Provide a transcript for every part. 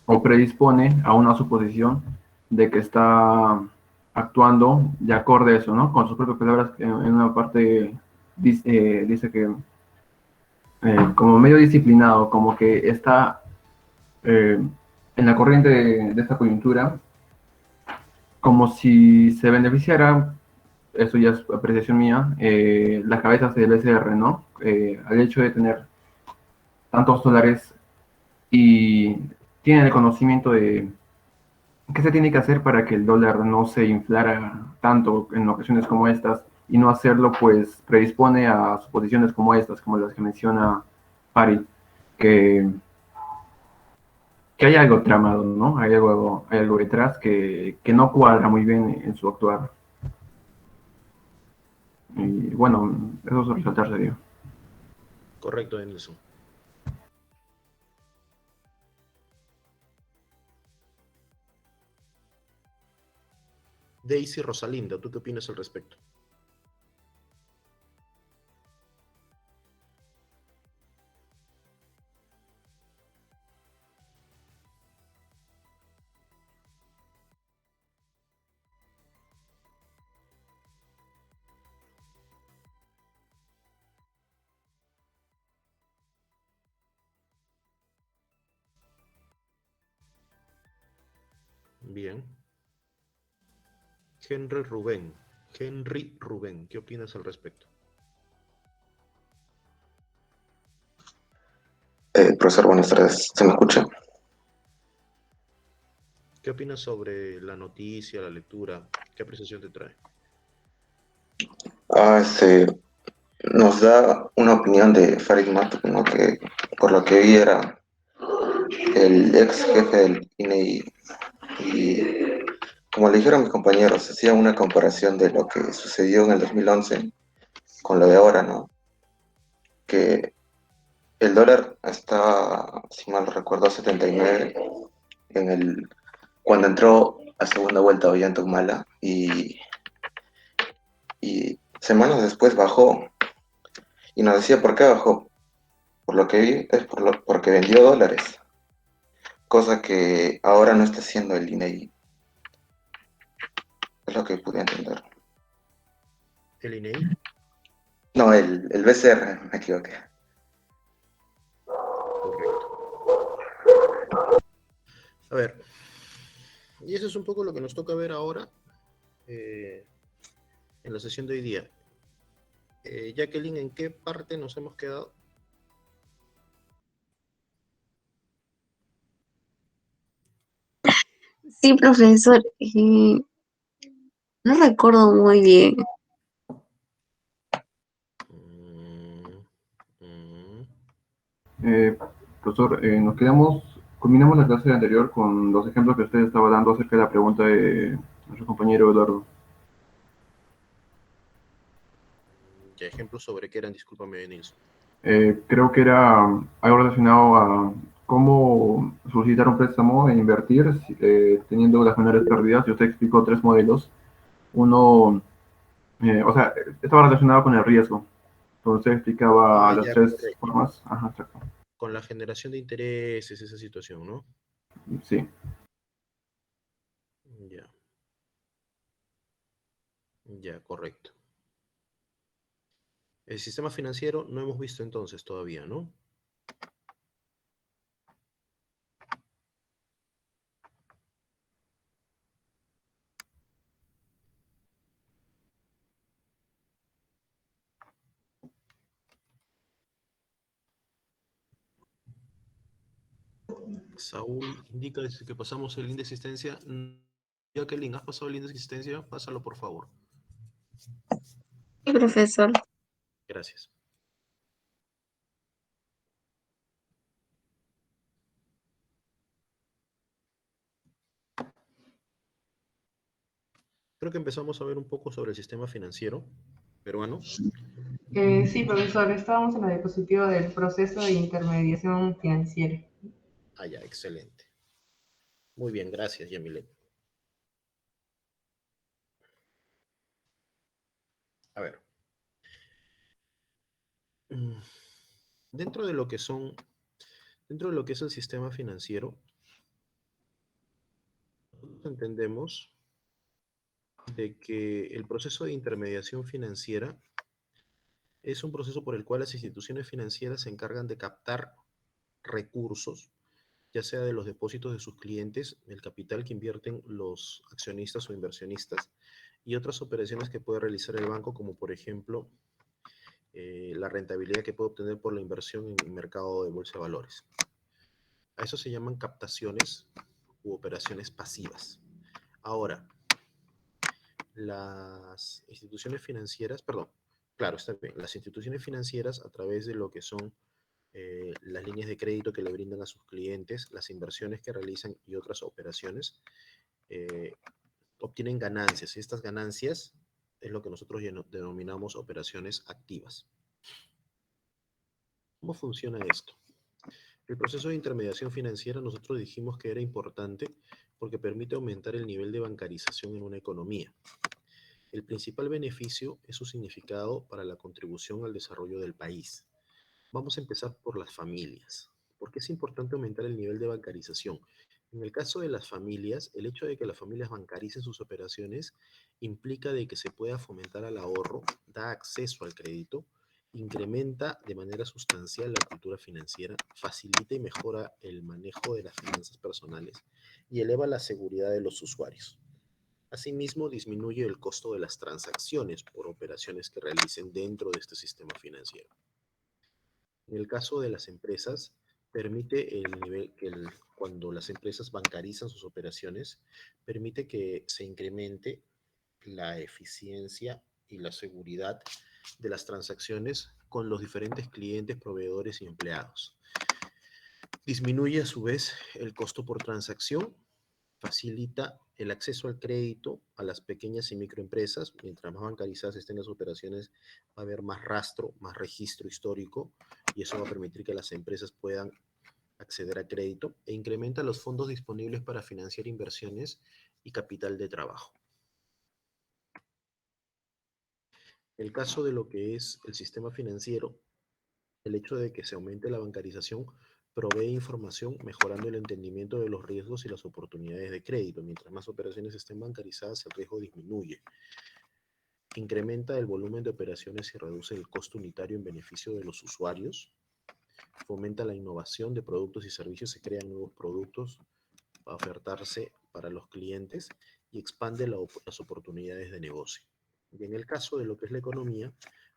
o predispone a una suposición de que está actuando de acorde a eso, ¿no? Con sus propias palabras, en una parte dice que como medio disciplinado, como que está en la corriente de esta coyuntura, como si se beneficiara, eso ya es apreciación mía, las cabezas del BCR, ¿no? Al hecho de tener tantos dólares y tienen el conocimiento de qué se tiene que hacer para que el dólar no se inflara tanto en ocasiones como estas, y no hacerlo, pues predispone a suposiciones como estas, como las que menciona Pari, que, que hay algo tramado, ¿no? Hay algo detrás que no cuadra muy bien en su actuar. Y bueno, eso es resaltar serio. Correcto, Nelson. Daisy Rosalinda, ¿tú qué opinas al respecto? Bien. Henry Rubén. Henry Rubén, ¿qué opinas al respecto? Profesor, buenas tardes. ¿Se me escucha? ¿Qué opinas sobre la noticia, la lectura? ¿Qué apreciación te trae? Este, nos da una opinión de Farid Mato, como que por lo que vi era el ex jefe del INEI y como le dijeron mis compañeros, hacía una comparación de lo que sucedió en el 2011 con lo de ahora, ¿no? Que el dólar está, si mal no recuerdo, a 79 en cuando entró a segunda vuelta Ollanta Humala y semanas después bajó y nos decía por qué bajó. Por lo que vi es porque vendió dólares, cosa que ahora no está haciendo el INEI. Es lo que pude entender. ¿El INEI? No, el BCR, me equivoqué. Correcto. A ver, y eso es un poco lo que nos toca ver ahora eh, en la sesión de hoy día. Jacqueline, ¿en qué parte nos hemos quedado? Sí, profesor, no recuerdo muy bien. Mm, mm, Eh, Profesor, combinamos la clase anterior con los ejemplos que usted estaba dando acerca de la pregunta de nuestro compañero Eduardo. ya, ejemplos sobre qué eran, discúlpame, Nilsson. Creo que era algo relacionado a cómo solicitar un préstamo e invertir teniendo las menores pérdidas. Y usted explicó tres modelos. Uno, o sea, estaba relacionado con el riesgo. Entonces explicaba Ah, las ya, tres correcto. formas. Ajá, exacto. Con la generación de intereses, esa situación, ¿no? Sí. Ya, ya, correcto. El sistema financiero no hemos visto entonces todavía, ¿no? Saúl indica que pasamos el índice de existencia. Jacqueline, ¿has pasado el índice de existencia? Pásalo, por favor. Sí, profesor. Gracias. Creo que empezamos a ver un poco sobre el sistema financiero peruano. Sí, profesor, estábamos en la diapositiva del proceso de intermediación financiera. Ah, ya, excelente. Muy bien, gracias, Yamilet. A ver. mm, Dentro de lo que son, dentro de lo que es el sistema financiero, Entendemos de que el proceso de intermediación financiera es un proceso por el cual las instituciones financieras se encargan de captar recursos, ya sea de los depósitos de sus clientes, el capital que invierten los accionistas o inversionistas, y otras operaciones que puede realizar el banco, como por ejemplo la rentabilidad que puede obtener por la inversión en el mercado de bolsa de valores. A eso se llaman captaciones u operaciones pasivas. Ahora, las instituciones financieras, perdón, claro, está bien, las instituciones financieras a través de lo que son las líneas de crédito que le brindan a sus clientes, las inversiones que realizan y otras operaciones, eh, obtienen ganancias. Y estas ganancias es lo que nosotros denominamos operaciones activas. ¿Cómo funciona esto? El proceso de intermediación financiera nosotros dijimos que era importante porque permite aumentar el nivel de bancarización en una economía. El principal beneficio es su significado para la contribución al desarrollo del país. Vamos a empezar por las familias. ¿Por qué es importante aumentar el nivel de bancarización? En el caso de las familias, el hecho de que las familias bancaricen sus operaciones implica de que se pueda fomentar al ahorro, da acceso al crédito, incrementa de manera sustancial la cultura financiera, facilita y mejora el manejo de las finanzas personales y eleva la seguridad de los usuarios. Asimismo, disminuye el costo de las transacciones por operaciones que realicen dentro de este sistema financiero. En el caso de las empresas, permite el nivel que cuando las empresas bancarizan sus operaciones, permite que se incremente la eficiencia y la seguridad de las transacciones con los diferentes clientes, proveedores y empleados. Disminuye a su vez el costo por transacción, facilita el acceso al crédito a las pequeñas y microempresas. Mientras más bancarizadas estén las operaciones, va a haber más rastro, más registro histórico, y eso va a permitir que las empresas puedan acceder a crédito e incrementa los fondos disponibles para financiar inversiones y capital de trabajo. El caso de lo que es el sistema financiero, el hecho de que se aumente la bancarización provee información mejorando el entendimiento de los riesgos y las oportunidades de crédito. Mientras más operaciones estén bancarizadas, el riesgo disminuye. Incrementa el volumen de operaciones y reduce el costo unitario en beneficio de los usuarios. Fomenta la innovación de productos y servicios, se crean nuevos productos para ofertarse para los clientes y expande las oportunidades de negocio. Y en el caso de lo que es la economía,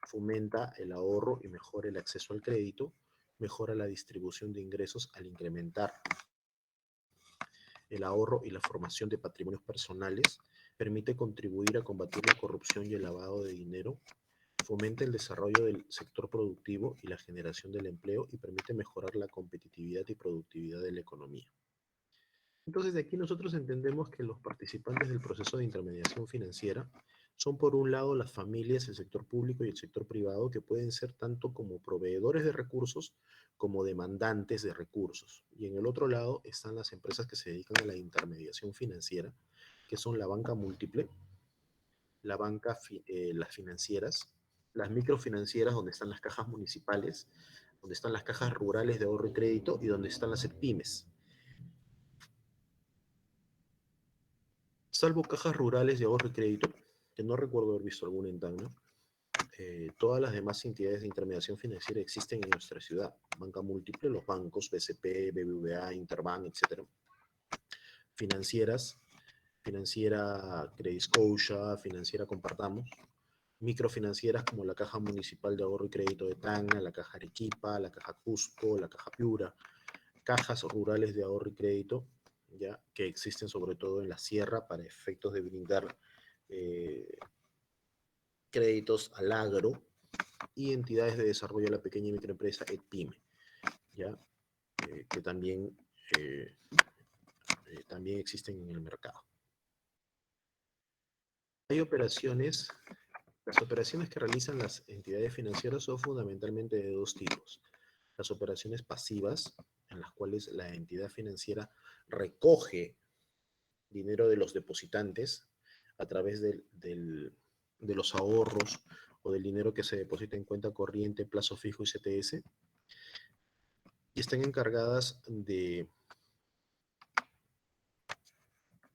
fomenta el ahorro y mejora el acceso al crédito, mejora la distribución de ingresos al incrementar el ahorro y la formación de patrimonios personales, permite contribuir a combatir la corrupción y el lavado de dinero, fomenta el desarrollo del sector productivo y la generación del empleo y permite mejorar la competitividad y productividad de la economía. Entonces, de aquí nosotros entendemos que los participantes del proceso de intermediación financiera son, por un lado, las familias, el sector público y el sector privado, que pueden ser tanto como proveedores de recursos como demandantes de recursos. Y en el otro lado están las empresas que se dedican a la intermediación financiera, que son la banca múltiple, las financieras, las microfinancieras, donde están las cajas municipales, donde están las cajas rurales de ahorro y crédito y donde están las pymes. Salvo cajas rurales de ahorro y crédito, que no recuerdo haber visto alguna en Tacna, todas las demás entidades de intermediación financiera existen en nuestra ciudad. Banca múltiple, los bancos, BCP, BBVA, Interbank, etc. Financieras, financiera Credit Scotia, financiera Compartamos. Microfinancieras como la Caja Municipal de Ahorro y Crédito de Tacna, la Caja Arequipa, la Caja Cusco, la Caja Piura. Cajas rurales de ahorro y crédito, ya que existen sobre todo en la sierra para efectos de brindar créditos al agro, y entidades de desarrollo de la pequeña y microempresa, EPYME, ya que también existen en el mercado. Hay operaciones, las operaciones que realizan las entidades financieras son fundamentalmente de dos tipos. Las operaciones pasivas, en las cuales la entidad financiera recoge dinero de los depositantes a través de los ahorros o del dinero que se deposita en cuenta corriente, plazo fijo y CTS, y están encargadas de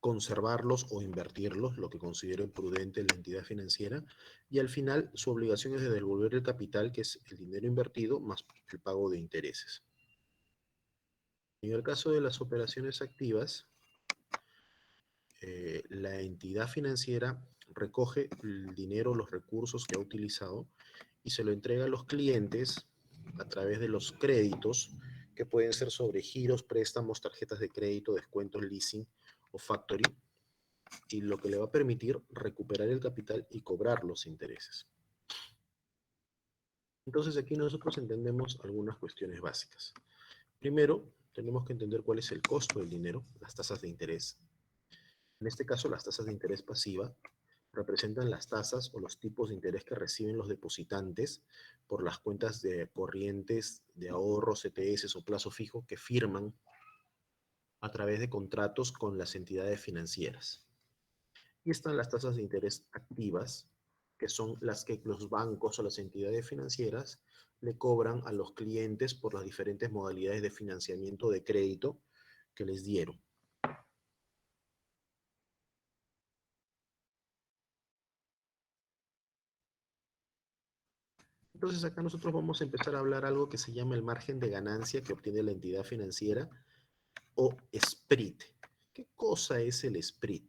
conservarlos o invertirlos, lo que considere prudente la entidad financiera, y al final su obligación es de devolver el capital, que es el dinero invertido, más el pago de intereses. En el caso de las operaciones activas, la entidad financiera recoge el dinero, los recursos que ha utilizado y se lo entrega a los clientes a través de los créditos, que pueden ser sobre giros, préstamos, tarjetas de crédito, descuentos, leasing o factoring, y lo que le va a permitir recuperar el capital y cobrar los intereses. Entonces aquí nosotros entendemos algunas cuestiones básicas. Primero, tenemos que entender cuál es el costo del dinero, las tasas de interés. En este caso, las tasas de interés pasiva representan las tasas o los tipos de interés que reciben los depositantes por las cuentas de corrientes de ahorro, CTS o plazo fijo que firman a través de contratos con las entidades financieras. Y están las tasas de interés activas, que son las que los bancos o las entidades financieras le cobran a los clientes por las diferentes modalidades de financiamiento de crédito que les dieron. Entonces acá nosotros vamos a empezar a hablar algo que se llama el margen de ganancia que obtiene la entidad financiera, o spread. ¿Qué cosa es el spread?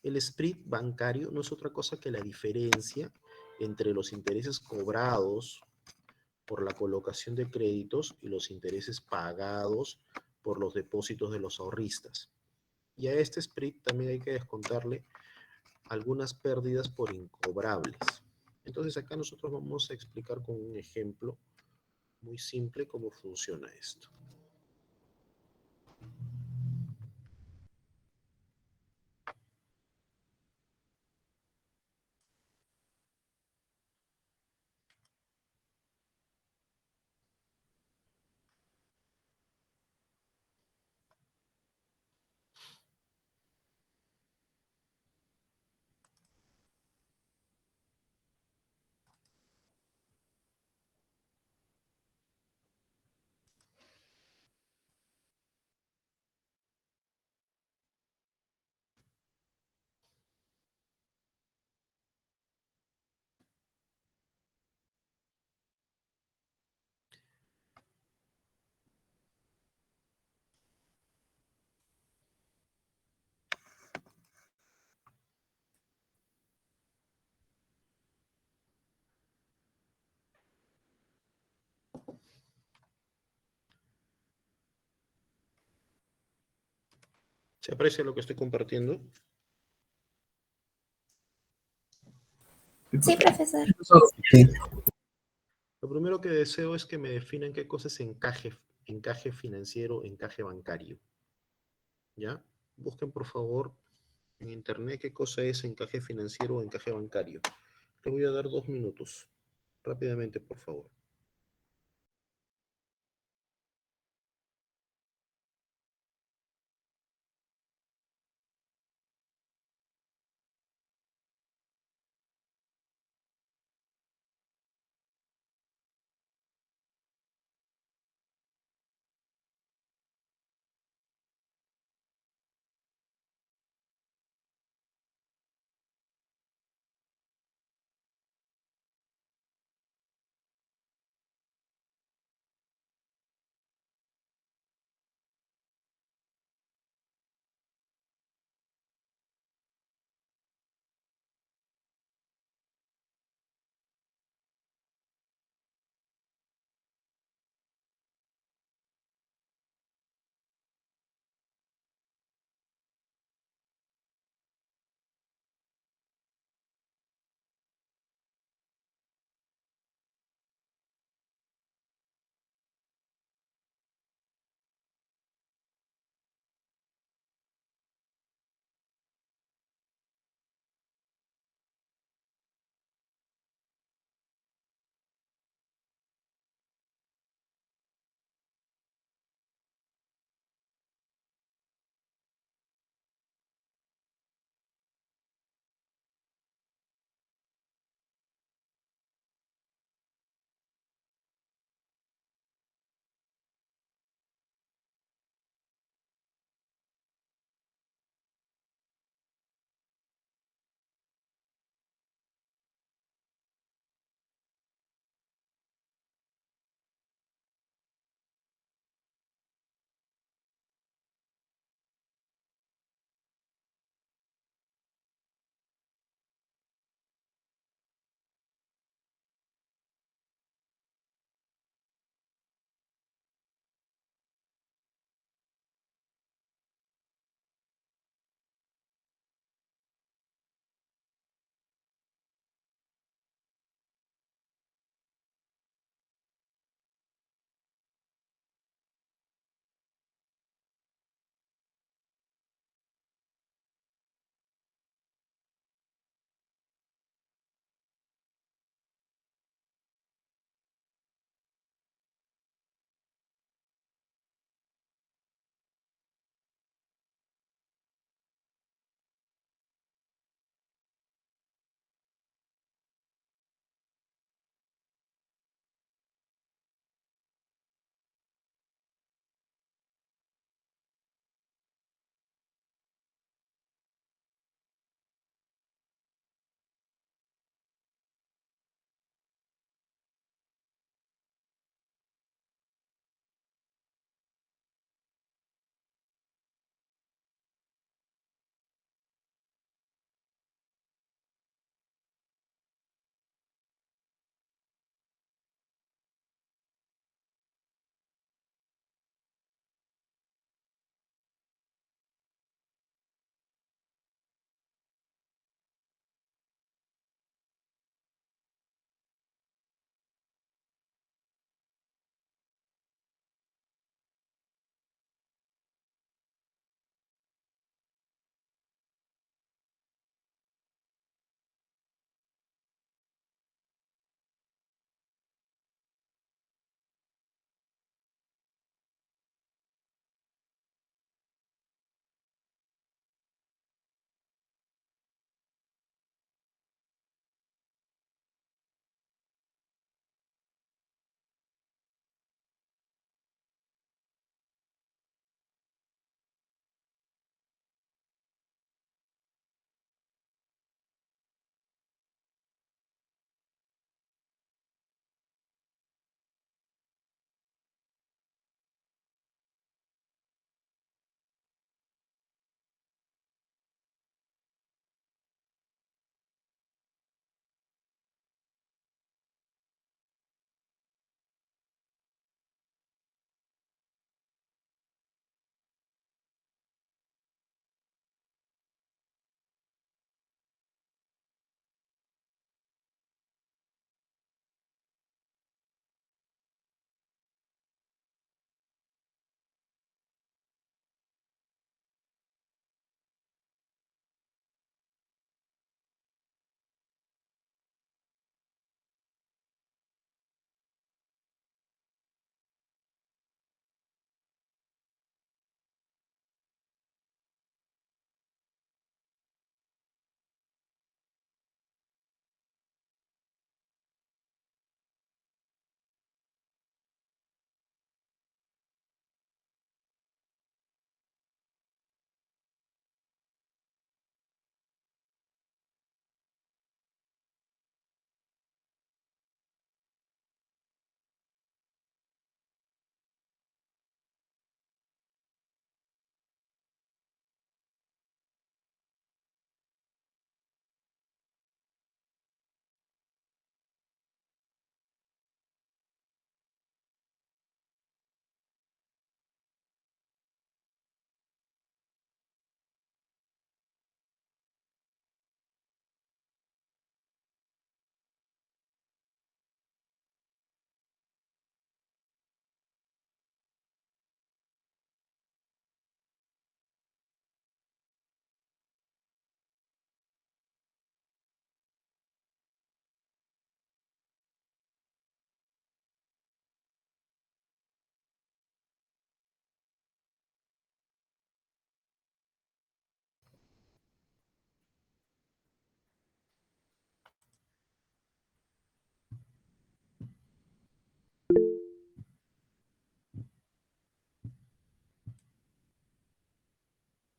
El spread bancario no es otra cosa que la diferencia entre los intereses cobrados por la colocación de créditos y los intereses pagados por los depósitos de los ahorristas. Y a este spread también hay que descontarle algunas pérdidas por incobrables. Entonces acá nosotros vamos a explicar con un ejemplo muy simple cómo funciona esto. ¿Se aprecia lo que estoy compartiendo? Sí, profesor. Sí. Lo primero que deseo es que me definan qué cosa es encaje financiero, encaje bancario. ¿Ya? Busquen por favor en internet qué cosa es encaje financiero o encaje bancario. Te voy a dar 2 minutos. Rápidamente, por favor.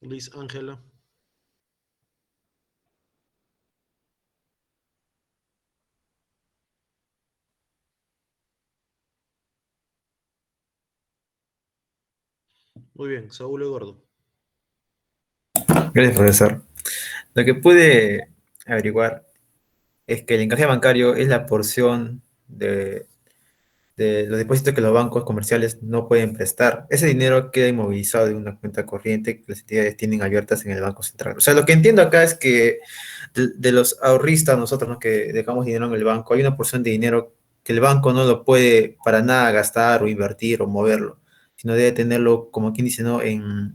Luis Ángela. Muy bien, Saúl Eduardo. Gracias, profesor. Lo que pude averiguar es que el encaje bancario es la porción de los depósitos que los bancos comerciales no pueden prestar. Ese dinero queda inmovilizado en una cuenta corriente que las entidades tienen abiertas en el Banco Central. O sea, lo que entiendo acá es que de los ahorristas, nosotros, ¿no?, que dejamos dinero en el banco, hay una porción de dinero que el banco no lo puede para nada gastar o invertir o moverlo, sino debe tenerlo, como quien dice, ¿no?, en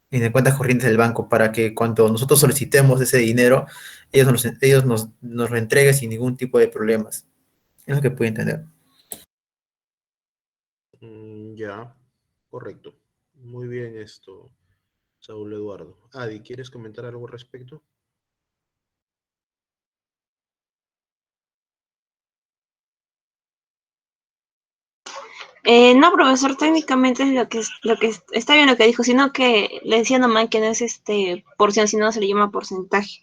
las cuentas corrientes del banco, para que cuando nosotros solicitemos ese dinero, ellos nos lo entreguen sin ningún tipo de problemas. Es lo que puedo entender. Ya, correcto. Muy bien esto, Saúl Eduardo. Adi, ¿quieres comentar algo al respecto? No, profesor, técnicamente es está bien lo que dijo, sino que le decía nomás que no es porción, sino se le llama porcentaje.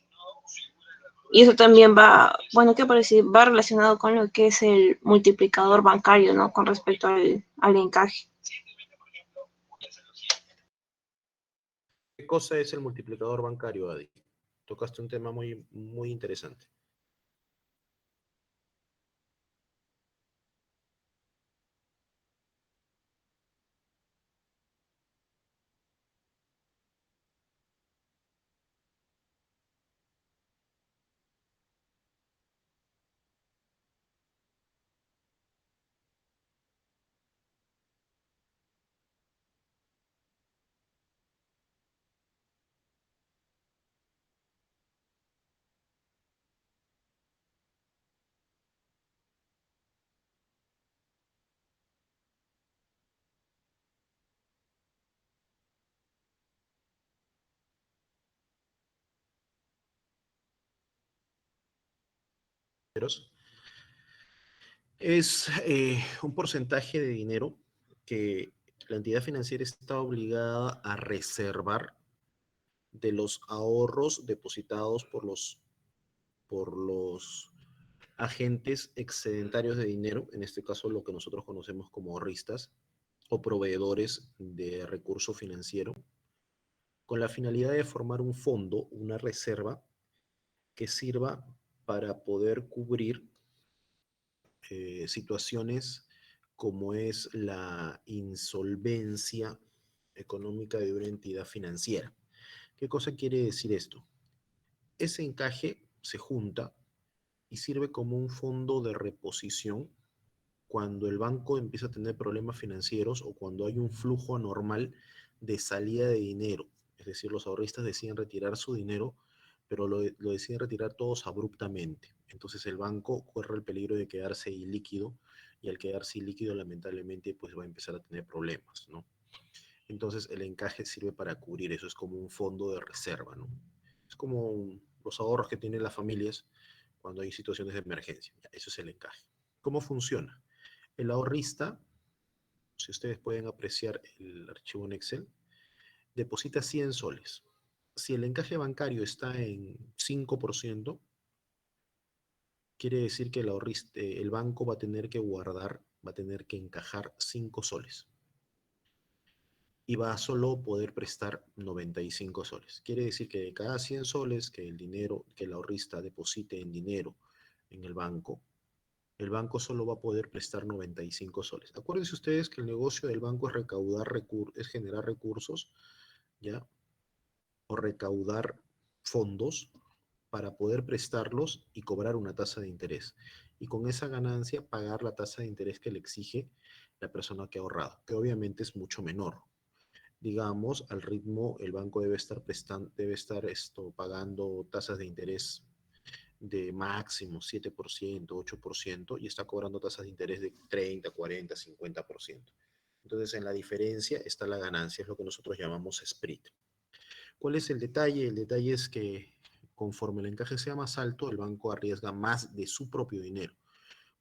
Y eso también va, bueno, ¿qué parece? Va relacionado con lo que es el multiplicador bancario, ¿no? Con respecto al encaje. ¿Qué cosa es el multiplicador bancario, Adi? Tocaste un tema muy, muy interesante. Es un porcentaje de dinero que la entidad financiera está obligada a reservar de los ahorros depositados por los agentes excedentarios de dinero, en este caso lo que nosotros conocemos como ahorristas o proveedores de recurso financiero, con la finalidad de formar un fondo, una reserva que sirva para poder cubrir situaciones como es la insolvencia económica de una entidad financiera. ¿Qué cosa quiere decir esto? Ese encaje se junta y sirve como un fondo de reposición cuando el banco empieza a tener problemas financieros o cuando hay un flujo anormal de salida de dinero. Es decir, los ahorristas deciden retirar su dinero, pero lo deciden retirar todos abruptamente. Entonces el banco corre el peligro de quedarse ilíquido y al quedarse ilíquido lamentablemente pues va a empezar a tener problemas, ¿no? Entonces el encaje sirve para cubrir eso, es como un fondo de reserva, ¿no? Es como los ahorros que tienen las familias cuando hay situaciones de emergencia. Ya, eso es el encaje. ¿Cómo funciona? El ahorrista, si ustedes pueden apreciar el archivo en Excel, deposita 100 soles. Si el encaje bancario está en 5%, quiere decir que el banco va a tener que guardar, va a tener que encajar 5 soles. Y va a solo poder prestar 95 soles. Quiere decir que de cada 100 soles que el ahorrista deposite en dinero en el banco solo va a poder prestar 95 soles. Acuérdense ustedes que el negocio del banco es es generar recursos, ¿ya? O recaudar fondos para poder prestarlos y cobrar una tasa de interés. Y con esa ganancia pagar la tasa de interés que le exige la persona que ha ahorrado, que obviamente es mucho menor. Digamos, al ritmo, el banco debe estar pagando tasas de interés de máximo 7%, 8%, y está cobrando tasas de interés de 30, 40, 50%. Entonces, en la diferencia está la ganancia, es lo que nosotros llamamos split. ¿Cuál es el detalle? El detalle es que conforme el encaje sea más alto, el banco arriesga más de su propio dinero.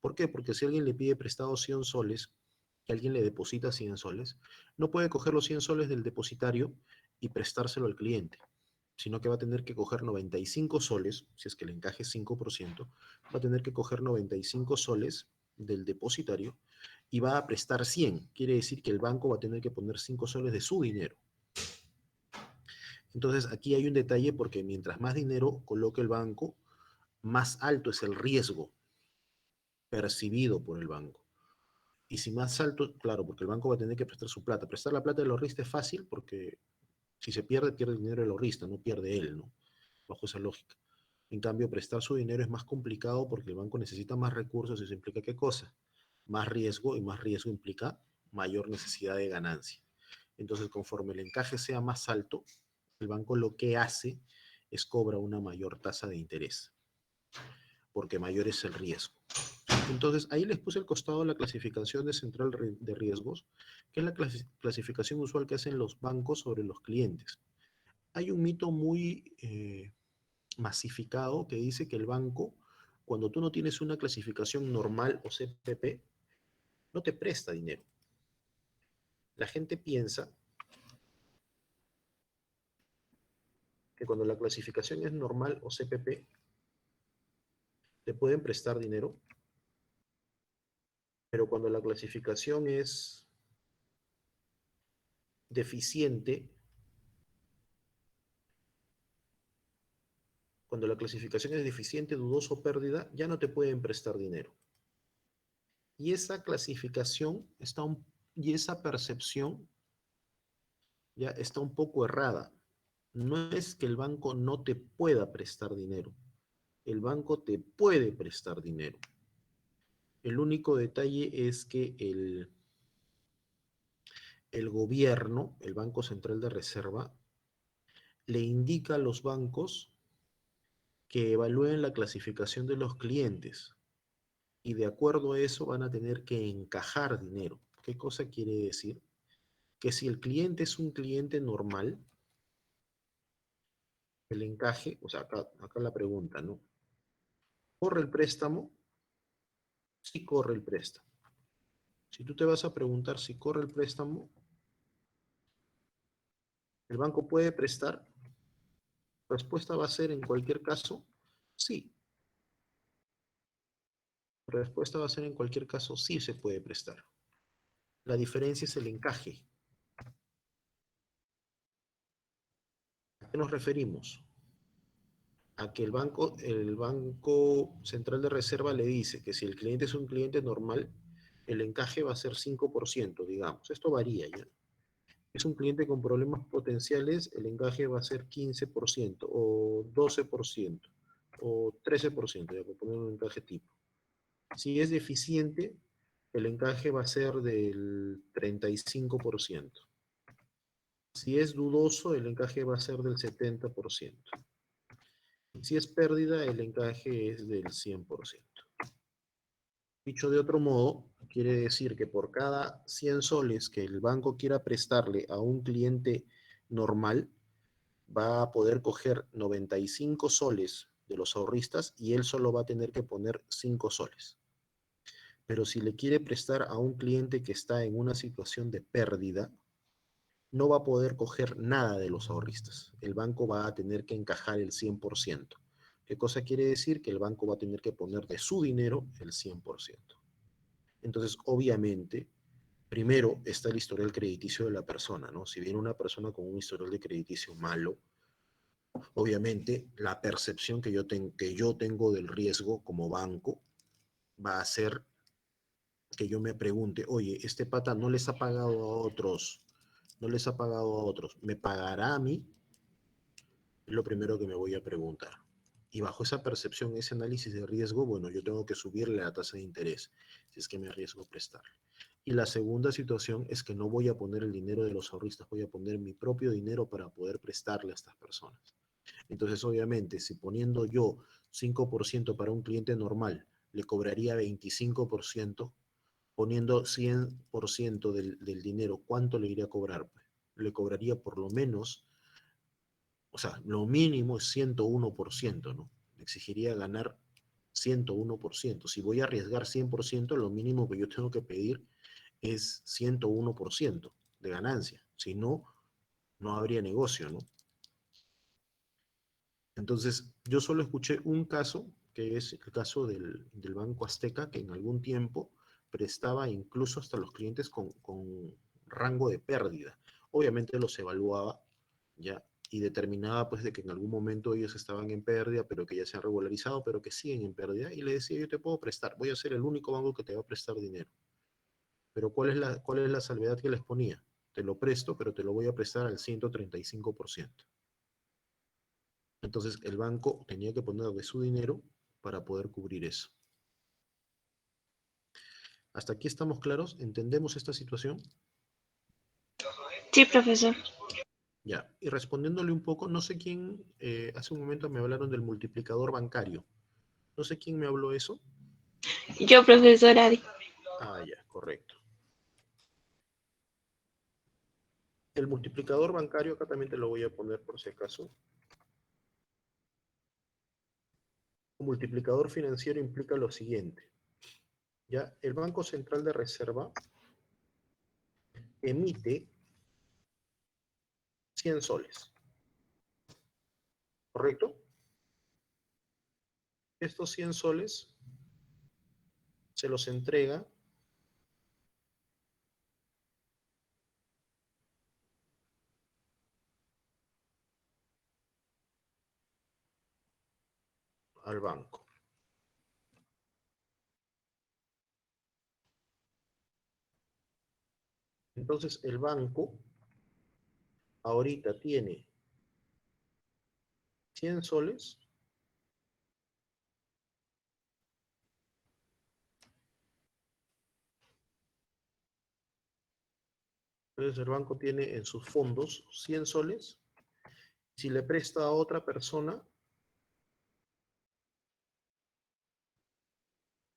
¿Por qué? Porque si alguien le pide prestado 100 soles, que alguien le deposita 100 soles, no puede coger los 100 soles del depositario y prestárselo al cliente, sino que va a tener que coger 95 soles, si es que le encaje 5%, va a tener que coger 95 soles del depositario y va a prestar 100. Quiere decir que el banco va a tener que poner 5 soles de su dinero. Entonces aquí hay un detalle porque mientras más dinero coloque el banco, más alto es el riesgo percibido por el banco. Y si más alto, claro, porque el banco va a tener que prestar su plata. Prestar la plata del ahorrista es fácil porque si se pierde, pierde el dinero del ahorrista, no pierde él, ¿no? Bajo esa lógica. En cambio, prestar su dinero es más complicado porque el banco necesita más recursos y eso implica ¿qué cosa? Más riesgo, y más riesgo implica mayor necesidad de ganancia. Entonces, conforme el encaje sea más alto, el banco lo que hace es cobra una mayor tasa de interés, porque mayor es el riesgo. Entonces, ahí les puse al costado la clasificación de central de riesgos, que es la clasificación usual que hacen los bancos sobre los clientes. Hay un mito muy masificado que dice que el banco, cuando tú no tienes una clasificación normal o CPP, no te presta dinero. La gente piensa que cuando la clasificación es normal o CPP, te pueden prestar dinero, pero cuando la clasificación es deficiente, cuando la clasificación es deficiente, dudoso o pérdida, ya no te pueden prestar dinero. Y esa clasificación y esa percepción ya está un poco errada. No es que el banco no te pueda prestar dinero. El banco te puede prestar dinero. El único detalle es que el gobierno, el Banco Central de Reserva, le indica a los bancos que evalúen la clasificación de los clientes y de acuerdo a eso van a tener que encajar dinero. ¿Qué cosa quiere decir? Que si el cliente es un cliente normal, el encaje, o sea, acá la pregunta, ¿no? ¿Corre el préstamo? Sí corre el préstamo. Si tú te vas a preguntar si corre el préstamo, ¿el banco puede prestar? La respuesta va a ser en cualquier caso, sí. La respuesta va a ser en cualquier caso, sí se puede prestar. La diferencia es el encaje. ¿A qué nos referimos? A que el Banco Central de Reserva le dice que si el cliente es un cliente normal, el encaje va a ser 5%, digamos. Esto varía ya. Es un cliente con problemas potenciales, el encaje va a ser 15% o 12% o 13%, ya por poner un encaje tipo. Si es deficiente, el encaje va a ser del 35%. Si es dudoso, el encaje va a ser del 70%. Si es pérdida, el encaje es del 100%. Dicho de otro modo, quiere decir que por cada 100 soles que el banco quiera prestarle a un cliente normal, va a poder coger 95 soles de los ahorristas y él solo va a tener que poner 5 soles. Pero si le quiere prestar a un cliente que está en una situación de pérdida, no va a poder coger nada de los ahorristas. El banco va a tener que encajar el 100%. ¿Qué cosa quiere decir? Que el banco va a tener que poner de su dinero el 100%. Entonces, obviamente, primero está el historial crediticio de la persona, ¿no? Si viene una persona con un historial de crediticio malo, obviamente la percepción que yo tengo del riesgo como banco va a ser que yo me pregunte, oye, este pata no les ha pagado a otros, no les ha pagado a otros, ¿me pagará a mí? Es lo primero que me voy a preguntar. Y bajo esa percepción, ese análisis de riesgo, bueno, yo tengo que subirle la tasa de interés, si es que me arriesgo a prestarle. Y la segunda situación es que no voy a poner el dinero de los ahorristas, voy a poner mi propio dinero para poder prestarle a estas personas. Entonces, obviamente, si poniendo yo 5% para un cliente normal, le cobraría 25%, poniendo 100% del dinero, ¿cuánto le iría a cobrar? Le cobraría por lo menos, o sea, lo mínimo es 101%, ¿no? Le exigiría ganar 101%. Si voy a arriesgar 100%, lo mínimo que yo tengo que pedir es 101% de ganancia. Si no, no habría negocio, ¿no? Entonces, yo solo escuché un caso, que es el caso del Banco Azteca, que en algún tiempo prestaba incluso hasta los clientes con rango de pérdida. Obviamente los evaluaba, ¿ya? Y determinaba pues de que en algún momento ellos estaban en pérdida, pero que ya se han regularizado, pero que siguen en pérdida, y le decía, yo te puedo prestar, voy a ser el único banco que te va a prestar dinero. Pero cuál es la salvedad que les ponía? Te lo presto, pero te lo voy a prestar al 135%. Entonces el banco tenía que poner de su dinero para poder cubrir eso. ¿Hasta aquí estamos claros? ¿Entendemos esta situación? Sí, profesor. Ya, y respondiéndole un poco, no sé quién, hace un momento me hablaron del multiplicador bancario. No sé quién me habló eso. Yo, profesor Ari. Ah, ya, correcto. El multiplicador bancario, acá también te lo voy a poner por si acaso. Un multiplicador financiero implica lo siguiente. Ya, el Banco Central de Reserva emite 100 soles, ¿correcto? Estos 100 soles se los entrega al banco. Entonces el banco ahorita tiene 100 soles Entonces el banco tiene en sus fondos 100 soles. Si le presta a otra persona,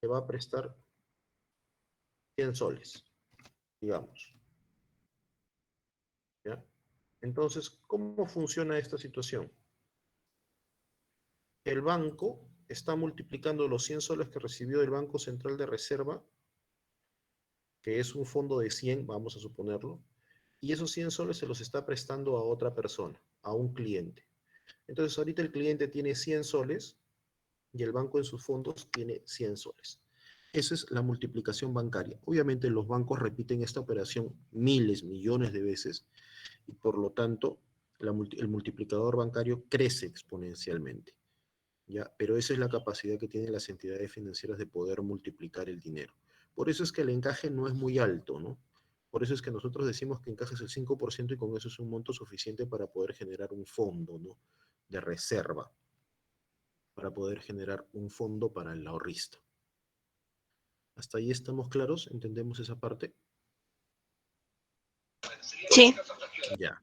le va a prestar 100 soles, digamos. ¿Ya? Entonces, ¿cómo funciona esta situación? El banco está multiplicando los 100 soles que recibió del Banco Central de Reserva, que es un fondo de 100, vamos a suponerlo, y esos 100 soles se los está prestando a otra persona, a un cliente. Entonces, ahorita el cliente tiene 100 soles y el banco en sus fondos tiene 100 soles. Esa es la multiplicación bancaria. Obviamente los bancos repiten esta operación miles, millones de veces y por lo tanto el multiplicador bancario crece exponencialmente. ¿Ya? Pero esa es la capacidad que tienen las entidades financieras de poder multiplicar el dinero. Por eso es que el encaje no es muy alto, ¿no? Por eso es que nosotros decimos que encaje es el 5% y con eso es un monto suficiente para poder generar un fondo, ¿no? De reserva, para poder generar un fondo para el ahorrista. ¿Hasta ahí estamos claros? ¿Entendemos esa parte? Sí. Ya.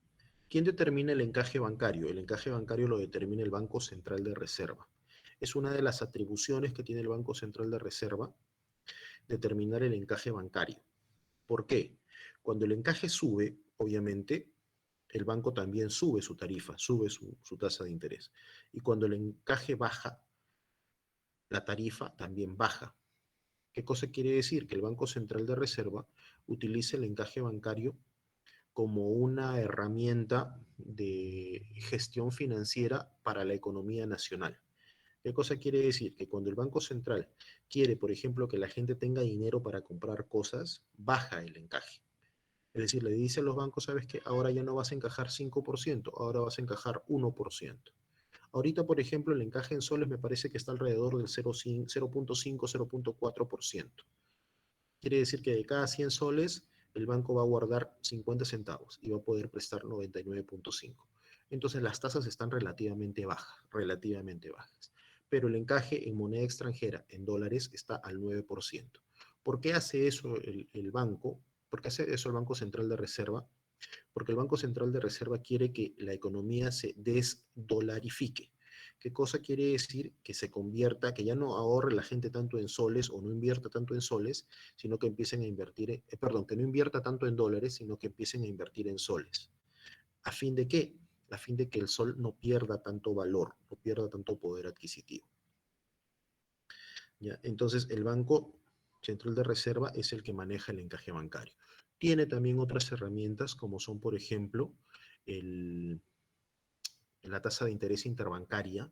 ¿Quién determina el encaje bancario? El encaje bancario lo determina el Banco Central de Reserva. Es una de las atribuciones que tiene el Banco Central de Reserva, determinar el encaje bancario. ¿Por qué? Cuando el encaje sube, obviamente, el banco también sube su tarifa, sube su tasa de interés. Y cuando el encaje baja, la tarifa también baja. ¿Qué cosa quiere decir? Que el Banco Central de Reserva utiliza el encaje bancario como una herramienta de gestión financiera para la economía nacional. ¿Qué cosa quiere decir? Que cuando el Banco Central quiere, por ejemplo, que la gente tenga dinero para comprar cosas, baja el encaje. Es decir, le dice a los bancos, ¿sabes qué? Ahora ya no vas a encajar 5%, ahora vas a encajar 1%. Ahorita, por ejemplo, el encaje en soles me parece que está alrededor del 0.5, 0.4%. Quiere decir que de cada 100 soles, el banco va a guardar 50 centavos y va a poder prestar 99.5. Entonces las tasas están relativamente bajas, Pero el encaje en moneda extranjera, en dólares, está al 9%. ¿Por qué hace eso el banco? ¿Por qué hace eso el Banco Central de Reserva? Porque el Banco Central de Reserva quiere que la economía se desdolarifique. ¿Qué cosa quiere decir? Que se convierta, que ya no ahorre la gente tanto en soles o no invierta tanto en soles, sino que empiecen a invertir, que no invierta tanto en dólares, sino que empiecen a invertir en soles. ¿A fin de qué? A fin de que el sol no pierda tanto valor, no pierda tanto poder adquisitivo. ¿Ya? Entonces, el Banco Central de Reserva es el que maneja el encaje bancario. Tiene también otras herramientas, como son, por ejemplo, el, la tasa de interés interbancaria,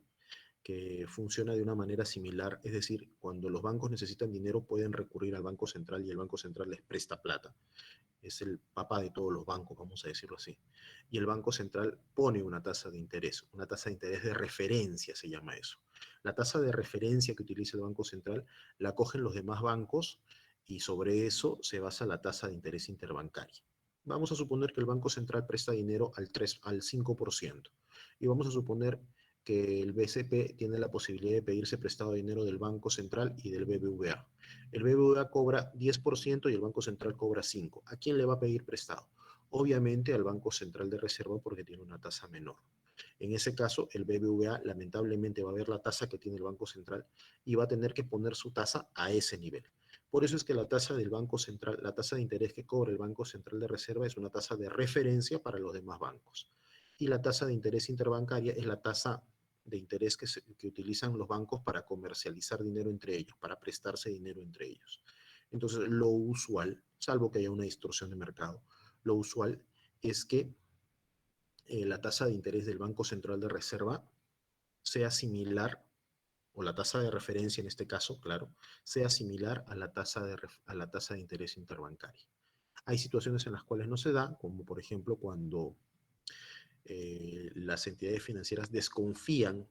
que funciona de una manera similar, es decir, cuando los bancos necesitan dinero pueden recurrir al Banco Central y el Banco Central les presta plata. Es el papá de todos los bancos, vamos a decirlo así. Y el Banco Central pone una tasa de interés de referencia se llama eso. La tasa de referencia que utiliza el Banco Central la cogen los demás bancos y sobre eso se basa la tasa de interés interbancaria. Vamos a suponer que el Banco Central presta dinero al 5%. Y vamos a suponer que el BCP tiene la posibilidad de pedirse prestado dinero del Banco Central y del BBVA. El BBVA cobra 10% y el Banco Central cobra 5%. ¿A quién le va a pedir prestado? Obviamente al Banco Central de Reserva porque tiene una tasa menor. En ese caso, el BBVA lamentablemente va a ver la tasa que tiene el Banco Central y va a tener que poner su tasa a ese nivel. Por eso es que la tasa del Banco Central, la tasa de interés que cobra el Banco Central de Reserva es una tasa de referencia para los demás bancos. Y la tasa de interés interbancaria es la tasa de interés que utilizan los bancos para comercializar dinero entre ellos, para prestarse dinero entre ellos. Entonces, lo usual, salvo que haya una distorsión de mercado, lo usual es que la tasa de interés del Banco Central de Reserva sea similar, o la tasa de referencia en este caso, claro, sea similar a la tasa de interés interbancaria. Hay situaciones en las cuales no se da, como por ejemplo cuando las entidades financieras desconfían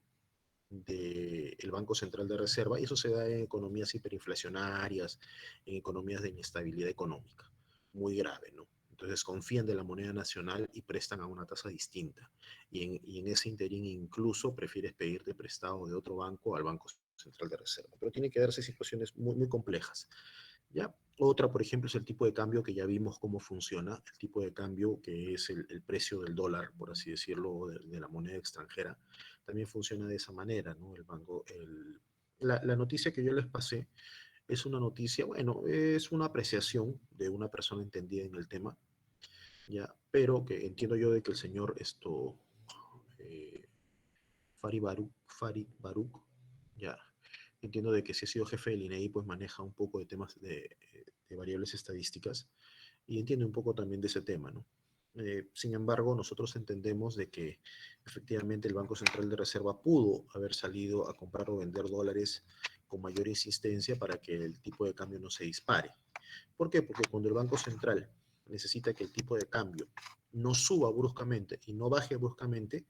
del Banco Central de Reserva, y eso se da en economías hiperinflacionarias, en economías de inestabilidad económica, muy grave, ¿no? Entonces confían de la moneda nacional y prestan a una tasa distinta. Y en ese interín incluso prefieres pedirte prestado de otro banco al Banco Central de Reserva. Pero tiene que darse situaciones muy, muy complejas. ¿Ya? Otra, por ejemplo, es el tipo de cambio que ya vimos cómo funciona, el tipo de cambio que es el precio del dólar, por así decirlo, de la moneda extranjera, también funciona de esa manera, ¿no? La noticia que yo les pasé es una noticia, bueno, es una apreciación de una persona entendida en el tema, ¿ya? Pero que entiendo yo de que el señor eh, Farid Baruch, ya, entiendo de que si ha sido jefe del INEI, pues maneja un poco de temas de variables estadísticas y entiende un poco también de ese tema, ¿no? Sin embargo, nosotros entendemos de que efectivamente el Banco Central de Reserva pudo haber salido a comprar o vender dólares con mayor insistencia para que el tipo de cambio no se dispare. ¿Por qué? Porque cuando el Banco Central necesita que el tipo de cambio no suba bruscamente y no baje bruscamente,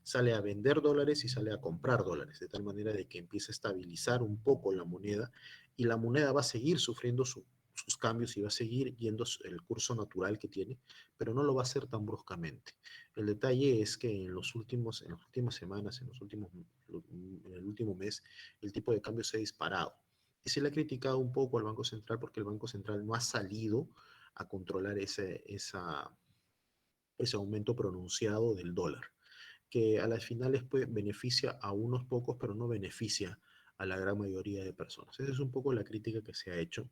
sale a vender dólares y sale a comprar dólares, de tal manera de que empiece a estabilizar un poco la moneda y la moneda va a seguir sufriendo sus cambios y va a seguir yendo el curso natural que tiene, pero no lo va a hacer tan bruscamente. El detalle es que en las últimas semanas, en el último mes, el tipo de cambio se ha disparado. Y se le ha criticado un poco al Banco Central porque el Banco Central no ha salido a controlar ese aumento pronunciado del dólar, que a las finales pues, beneficia a unos pocos, pero no beneficia a la gran mayoría de personas. Esa es un poco la crítica que se ha hecho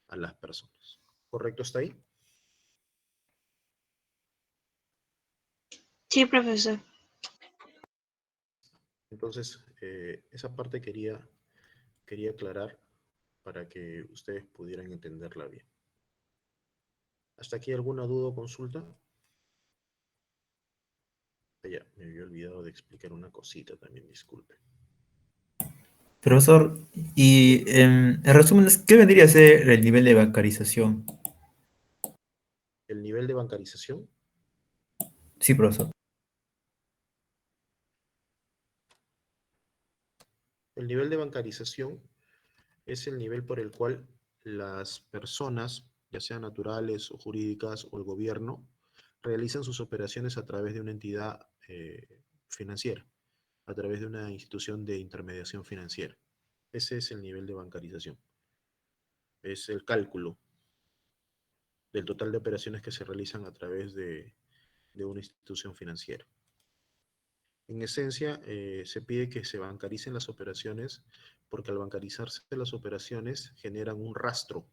a las personas. ¿Correcto está ahí? Sí, profesor. Entonces, esa parte quería aclarar para que ustedes pudieran entenderla bien. ¿Hasta aquí alguna duda o consulta? Ya, me había olvidado de explicar una cosita también, disculpe. Profesor, y en resumen, ¿qué vendría a ser el nivel de bancarización? El nivel de bancarización Sí, profesor. El nivel de bancarización es el nivel por el cual las personas, ya sean naturales o jurídicas o el gobierno, realizan sus operaciones a través de una entidad financiera, a través de una institución de intermediación financiera. Ese es el nivel de bancarización. Es el cálculo del total de operaciones que se realizan a través de una institución financiera. En esencia, se pide que se bancaricen las operaciones porque al bancarizarse las operaciones generan un rastro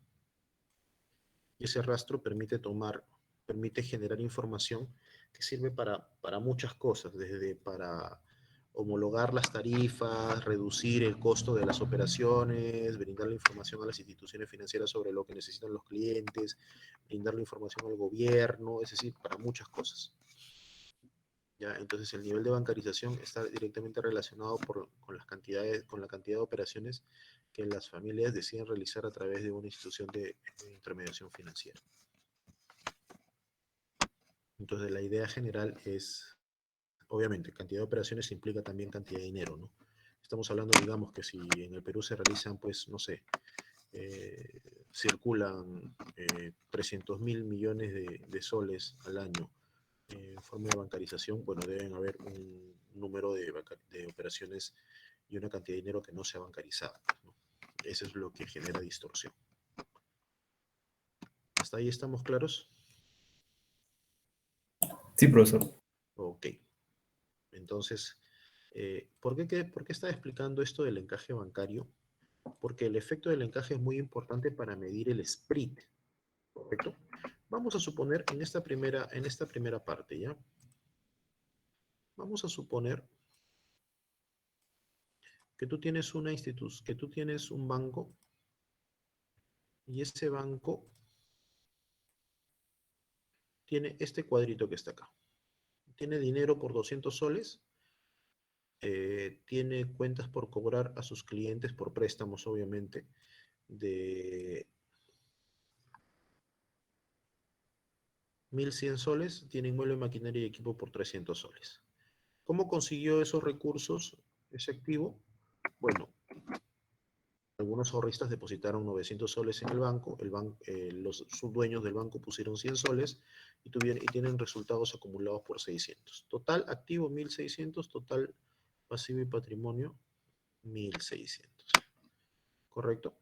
y ese rastro permite generar información que sirve para muchas cosas, desde para homologar las tarifas, reducir el costo de las operaciones, brindar la información a las instituciones financieras sobre lo que necesitan los clientes, brindar la información al gobierno, es decir, para muchas cosas. ¿Ya? Entonces el nivel de bancarización está directamente relacionado con la cantidad de operaciones que las familias deciden realizar a través de una institución de intermediación financiera. Entonces la idea general es, obviamente, cantidad de operaciones implica también cantidad de dinero, ¿no? Estamos hablando, digamos, que si en el Perú se realizan, pues, no sé, circulan 300.000 millones de soles al año en forma de bancarización, bueno, deben haber un número de operaciones y una cantidad de dinero que no sea bancarizada, ¿no? Eso es lo que genera distorsión. ¿Hasta ahí estamos claros? Sí, profesor. Ok. Entonces, ¿por qué estaba explicando esto del encaje bancario? Porque el efecto del encaje es muy importante para medir el spread, ¿correcto? Vamos a suponer en esta primera parte, ¿ya? Vamos a suponer que tú tienes que tú tienes un banco y ese banco tiene este cuadrito que está acá. Tiene dinero por 200 soles, tiene cuentas por cobrar a sus clientes por préstamos, obviamente, de 1.100 soles, tiene inmueble, maquinaria y equipo por 300 soles. ¿Cómo consiguió esos recursos, ese activo? Bueno, algunos ahorristas depositaron 900 soles en el banco, los subdueños del banco pusieron 100 soles y tienen resultados acumulados por 600. Total activo 1.600, total pasivo y patrimonio 1.600. ¿Correcto?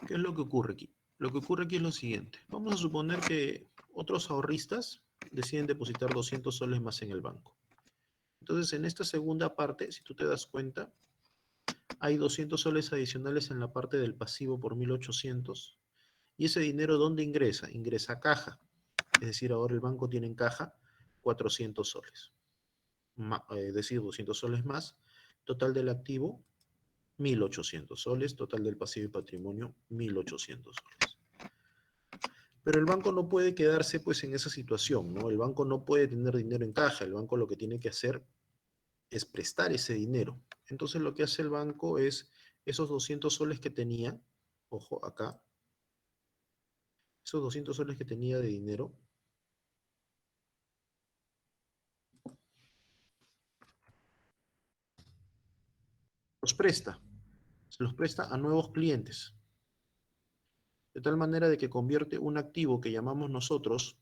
¿Qué es lo que ocurre aquí? Lo que ocurre aquí es lo siguiente. Vamos a suponer que otros ahorristas deciden depositar 200 soles más en el banco. Entonces, en esta segunda parte, si tú te das cuenta, hay 200 soles adicionales en la parte del pasivo por 1.800. ¿Y ese dinero dónde ingresa? Ingresa a caja. Es decir, ahora el banco tiene en caja 400 soles. Es decir, 200 soles más. Total del activo, 1.800 soles. Total del pasivo y patrimonio, 1.800 soles. Pero el banco no puede quedarse pues en esa situación, ¿no? El banco no puede tener dinero en caja. El banco lo que tiene que hacer es prestar ese dinero. Entonces lo que hace el banco es esos 200 soles que tenía, ojo acá, esos 200 soles que tenía de dinero, los presta, se los presta a nuevos clientes, de tal manera de que convierte un activo que llamamos nosotros,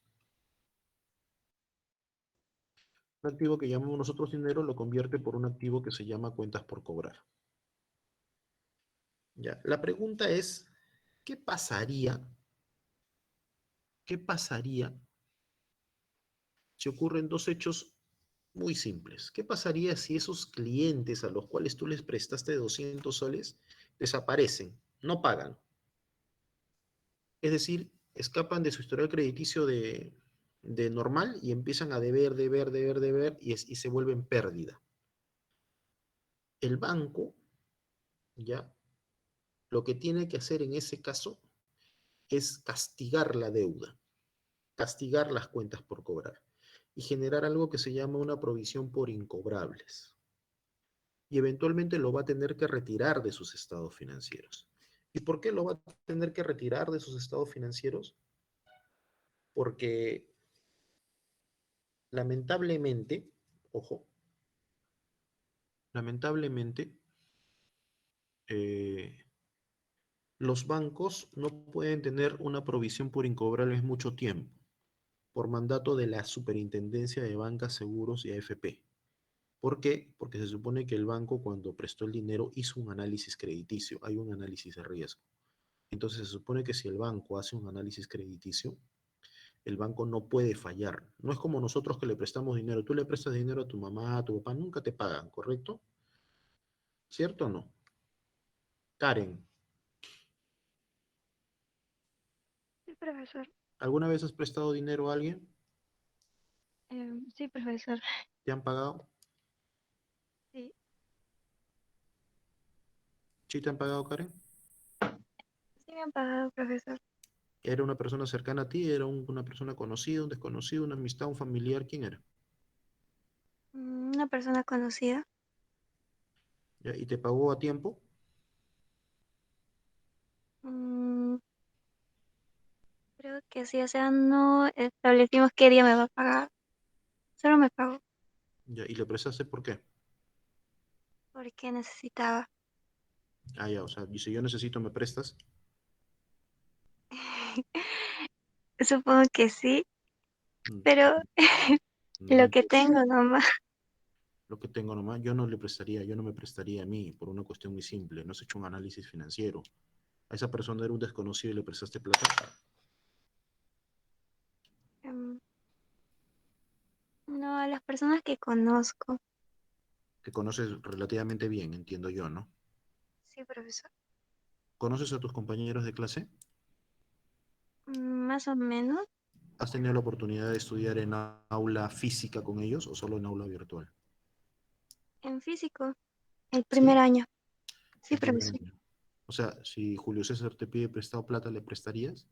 dinero, lo convierte por un activo que se llama cuentas por cobrar. Ya, la pregunta es, ¿qué pasaría? ¿Qué pasaría si ocurren dos hechos muy simples? ¿Qué pasaría si esos clientes a los cuales tú les prestaste 200 soles desaparecen, no pagan? Es decir, escapan de su historial crediticio de normal y empiezan a deber y se vuelven pérdida. El banco, ya, lo que tiene que hacer en ese caso es castigar la deuda, castigar las cuentas por cobrar y generar algo que se llama una provisión por incobrables. Y eventualmente lo va a tener que retirar de sus estados financieros. ¿Y por qué lo va a tener que retirar de sus estados financieros? Porque lamentablemente, ojo, lamentablemente, eh, los bancos no pueden tener una provisión por incobrables mucho tiempo, por mandato de la Superintendencia de Bancas, Seguros y AFP. ¿Por qué? Porque se supone que el banco cuando prestó el dinero hizo un análisis crediticio, hay un análisis de riesgo. Entonces se supone que si el banco hace un análisis crediticio, el banco no puede fallar. No es como nosotros que le prestamos dinero. Tú le prestas dinero a tu mamá, a tu papá, nunca te pagan, ¿correcto? ¿Cierto o no? Karen, Sí, profesor. ¿alguna vez has prestado dinero a alguien? Sí, profesor. ¿Te han pagado? Sí, ¿Sí te han pagado, Karen? sí me han pagado, profesor. ¿Era una persona cercana a ti? ¿Era una persona conocida, un desconocido, una amistad, un familiar? ¿Quién era? Una persona conocida. ¿Ya? ¿Y te pagó a tiempo? Mm, creo que sí, o sea, no establecimos qué día me va a pagar. Solo me pagó ¿Ya? ¿Y le prestaste por qué? porque necesitaba. Ah, ya, o sea, y si yo necesito, ¿me prestas? Supongo que sí, Mm, pero No, lo que tengo nomás. lo que tengo nomás, yo no le prestaría, yo no me prestaría a mí, por una cuestión muy simple, no has hecho un análisis financiero. A esa persona era un desconocido y le prestaste plata. em, no, a las personas que conozco. Que conoces relativamente bien, entiendo yo, ¿no? Sí, profesor. ¿Conoces a tus compañeros de clase? Más o menos. ¿Has tenido la oportunidad de estudiar en aula física con ellos o solo en aula virtual? En físico, el primer ¿Sí? año. Sí, El primer profesor. año. O sea, si Julio César te pide prestado plata, ¿le prestarías?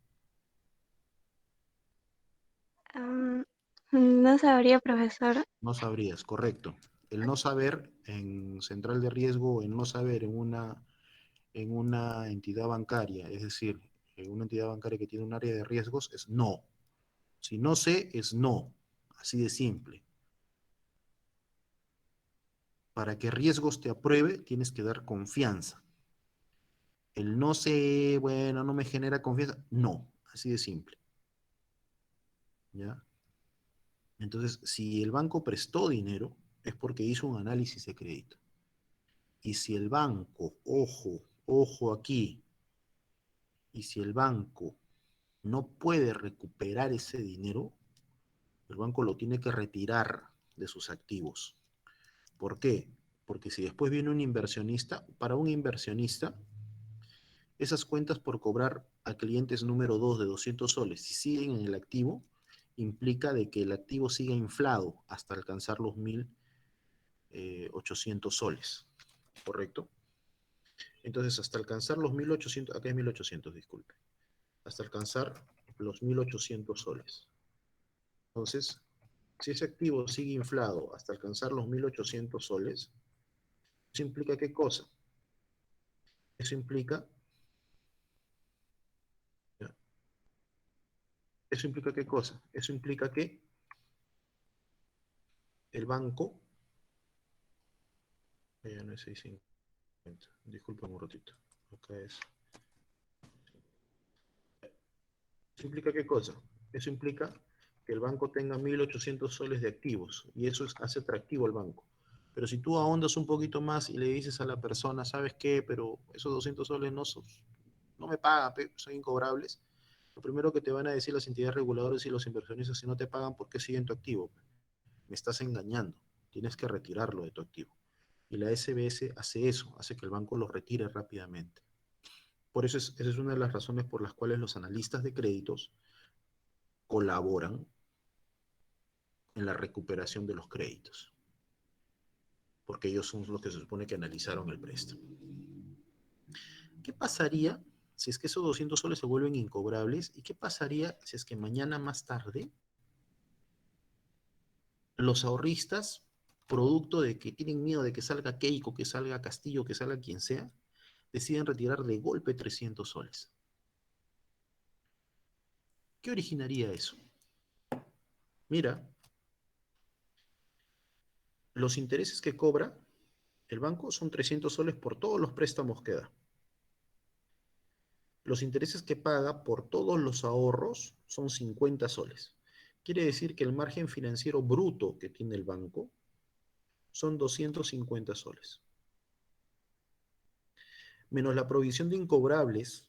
Am, no sabría, profesor. No sabrías, correcto. El no saber en central de riesgo, o el no saber en una entidad bancaria, es decir, en una entidad bancaria que tiene un área de riesgos, es no. Si no sé, es no. Así de simple. Para que riesgos te apruebe, tienes que dar confianza. El no sé, bueno, no me genera confianza. No, así de simple. ¿Ya? Entonces, si el banco prestó dinero, es porque hizo un análisis de crédito. Y si el banco, ojo, ojo aquí, y si el banco no puede recuperar ese dinero, el banco lo tiene que retirar de sus activos. ¿Por qué? Porque si después viene un inversionista, para un inversionista, esas cuentas por cobrar a clientes número 2 de 200 soles, si siguen en el activo, implica de que el activo siga inflado hasta alcanzar los 1.800 soles, ¿correcto? Entonces, hasta alcanzar los 1.800, acá es 1.800, disculpe, hasta alcanzar los 1.800 soles. Entonces, si ese activo sigue inflado hasta alcanzar los 1.800 soles, ¿eso implica qué cosa? Eso implica, ¿ya? ¿Eso implica qué cosa? Eso implica que el banco, ya no es 650, disculpa un ratito, acá es. ¿Eso implica qué cosa? Eso implica que el banco tenga 1.800 soles de activos y eso hace atractivo al banco. Pero si tú ahondas un poquito más y le dices a la persona, ¿sabes qué? Pero esos 200 soles no me pagan, son incobrables. Lo primero que te van a decir las entidades reguladoras y los inversionistas, si no te pagan, ¿por qué siguen tu activo? Me estás engañando, tienes que retirarlo de tu activo. Y la SBS hace eso, hace que el banco lo retire rápidamente. Por eso esa es una de las razones por las cuales los analistas de créditos colaboran en la recuperación de los créditos, porque ellos son los que se supone que analizaron el préstamo. ¿Qué pasaría si es que esos 200 soles se vuelven incobrables? ¿Y qué pasaría si es que mañana más tarde los ahorristas, producto de que tienen miedo de que salga Keiko, que salga Castillo, que salga quien sea, deciden retirar de golpe 300 soles? ¿Qué originaría eso? Mira, los intereses que cobra el banco son 300 soles por todos los préstamos que da. Los intereses que paga por todos los ahorros son 50 soles. Quiere decir que el margen financiero bruto que tiene el banco son 250 soles. Menos la provisión de incobrables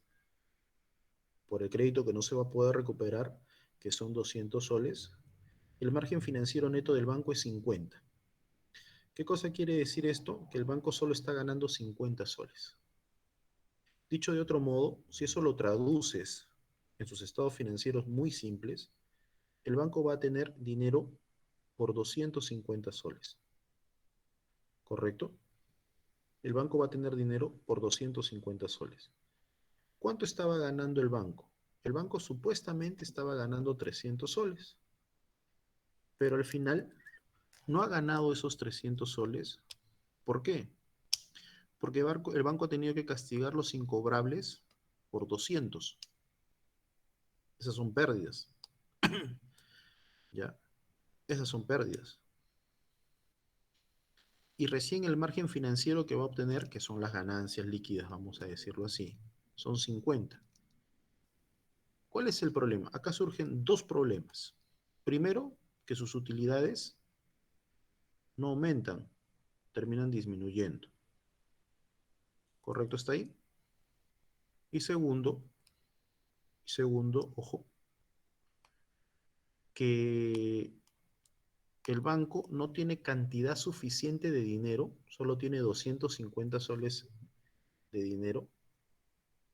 por el crédito que no se va a poder recuperar, que son 200 soles, el margen financiero neto del banco es 50. ¿Qué cosa quiere decir esto? Que el banco solo está ganando 50 soles. Dicho de otro modo, si eso lo traduces en sus estados financieros muy simples, el banco va a tener dinero por 250 soles. ¿Correcto? El banco va a tener dinero por 250 soles. ¿Cuánto estaba ganando el banco? El banco supuestamente estaba ganando 300 soles, pero al final no ha ganado esos 300 soles. ¿Por qué? Porque el banco ha tenido que castigar los incobrables por 200. Esas son pérdidas. ¿Ya? Esas son pérdidas. Y recién el margen financiero que va a obtener, que son las ganancias líquidas, vamos a decirlo así, son 50. ¿Cuál es el problema? Acá surgen dos problemas. Primero, que sus utilidades no aumentan, terminan disminuyendo. ¿Correcto? ¿Está ahí? Y segundo, ojo, que el banco no tiene cantidad suficiente de dinero, solo tiene 250 soles de dinero.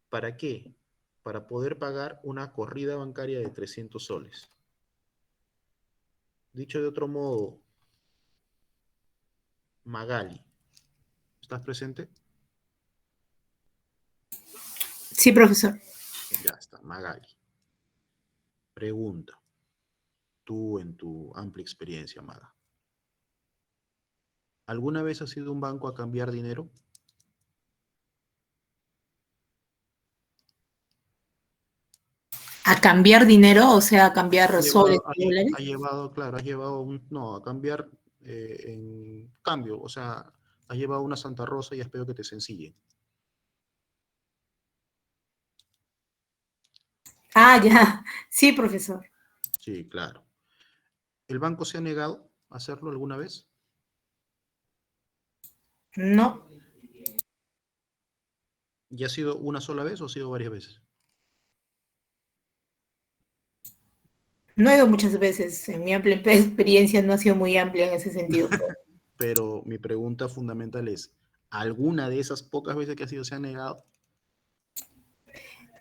¿Para qué? Para poder pagar una corrida bancaria de 300 soles. Dicho de otro modo, Magali, ¿estás presente? Sí, profesor. Ya está, Magali. Pregunta, tú en tu amplia experiencia, Maga, ¿alguna vez has ido a un banco a cambiar dinero? A cambiar dinero, o sea, a cambiar Ha soles llevado, y dólares. claro, has llevado no, a cambiar en cambio, o sea, has llevado una Santa Rosa y espero que te sencillen. Ah, ya. Sí, profesor. Sí, claro. ¿El banco se ha negado a hacerlo alguna vez? No, ¿Y ha sido una sola vez o ha sido varias veces? no he ido muchas veces. En mi amplia experiencia no ha sido muy amplia en ese sentido. Pero mi pregunta fundamental es, ¿alguna de esas pocas veces que ha sido se ha negado?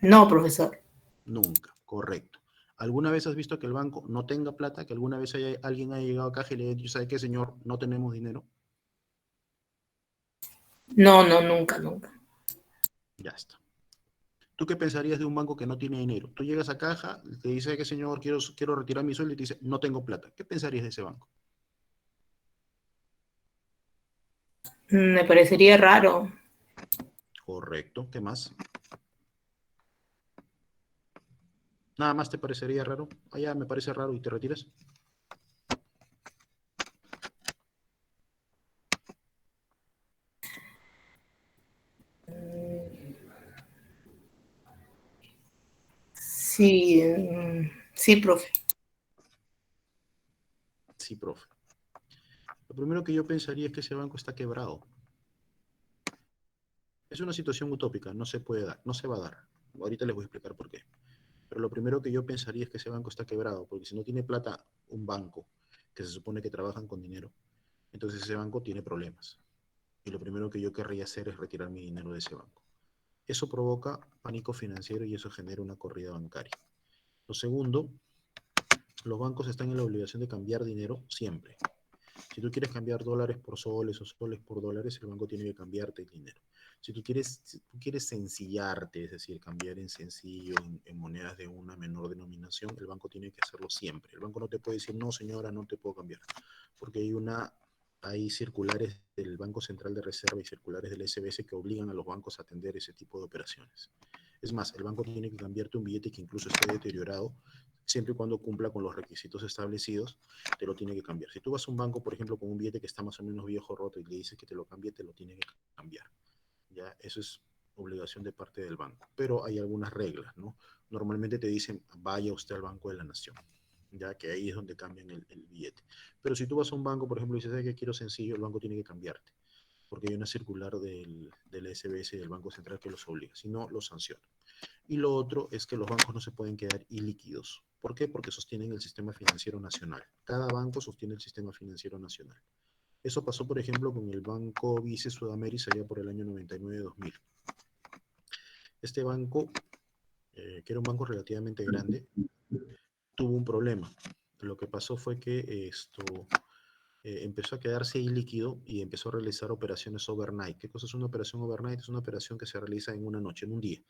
No, profesor. Nunca, correcto. ¿Alguna vez has visto que el banco no tenga plata, que alguna vez alguien haya llegado a caja y le haya dicho, ¿sabe qué, señor? No tenemos dinero. No, no, nunca, nunca. Ya está. ¿Tú qué pensarías de un banco que no tiene dinero? Tú llegas a caja, te dice que señor, quiero retirar mi sueldo y te dice, no tengo plata. ¿Qué pensarías de ese banco? Me parecería raro. Correcto. ¿Qué más? ¿Nada más te parecería raro? Allá me parece raro y te retiras. Sí, sí, profe. Sí, profe. Lo primero que yo pensaría es que ese banco está quebrado. Es una situación utópica, no se puede dar, no se va a dar. Ahorita les voy a explicar por qué. Pero lo primero que yo pensaría es que ese banco está quebrado, porque si no tiene plata un banco, que se supone que trabajan con dinero, entonces ese banco tiene problemas. Y lo primero que yo querría hacer es retirar mi dinero de ese banco. Eso provoca pánico financiero y eso genera una corrida bancaria. Lo segundo, los bancos están en la obligación de cambiar dinero siempre. Si tú quieres cambiar dólares por soles o soles por dólares, el banco tiene que cambiarte el dinero. Si tú quieres sencillarte, es decir, cambiar en sencillo, en monedas de una menor denominación, el banco tiene que hacerlo siempre. El banco no te puede decir, no señora, no te puedo cambiar, porque hay circulares del Banco Central de Reserva y circulares del SBS que obligan a los bancos a atender ese tipo de operaciones. Es más, el banco tiene que cambiarte un billete que incluso esté deteriorado, siempre y cuando cumpla con los requisitos establecidos, te lo tiene que cambiar. Si tú vas a un banco, por ejemplo, con un billete que está más o menos viejo, roto, y le dices que te lo cambie, te lo tiene que cambiar. ¿Ya? Eso es obligación de parte del banco. Pero hay algunas reglas, ¿no? Normalmente te dicen, vaya usted al Banco de la Nación, ya que ahí es donde cambian el billete. Pero si tú vas a un banco, por ejemplo, y dices, ¿sabes qué quiero sencillo? El banco tiene que cambiarte, porque hay una circular del SBS y del Banco Central que los obliga, si no, los sanciona. Y lo otro es que los bancos no se pueden quedar ilíquidos. ¿Por qué? Porque sostienen el sistema financiero nacional. Cada banco sostiene el sistema financiero nacional. Eso pasó, por ejemplo, con el Banco Vice Sudamérica allá por el año 99-2000. Este banco, que era un banco relativamente grande, tuvo un problema. lo que pasó fue que empezó a quedarse ilíquido y empezó a realizar operaciones overnight. ¿Qué cosa es una operación overnight? Es una operación que se realiza en una noche, en un día,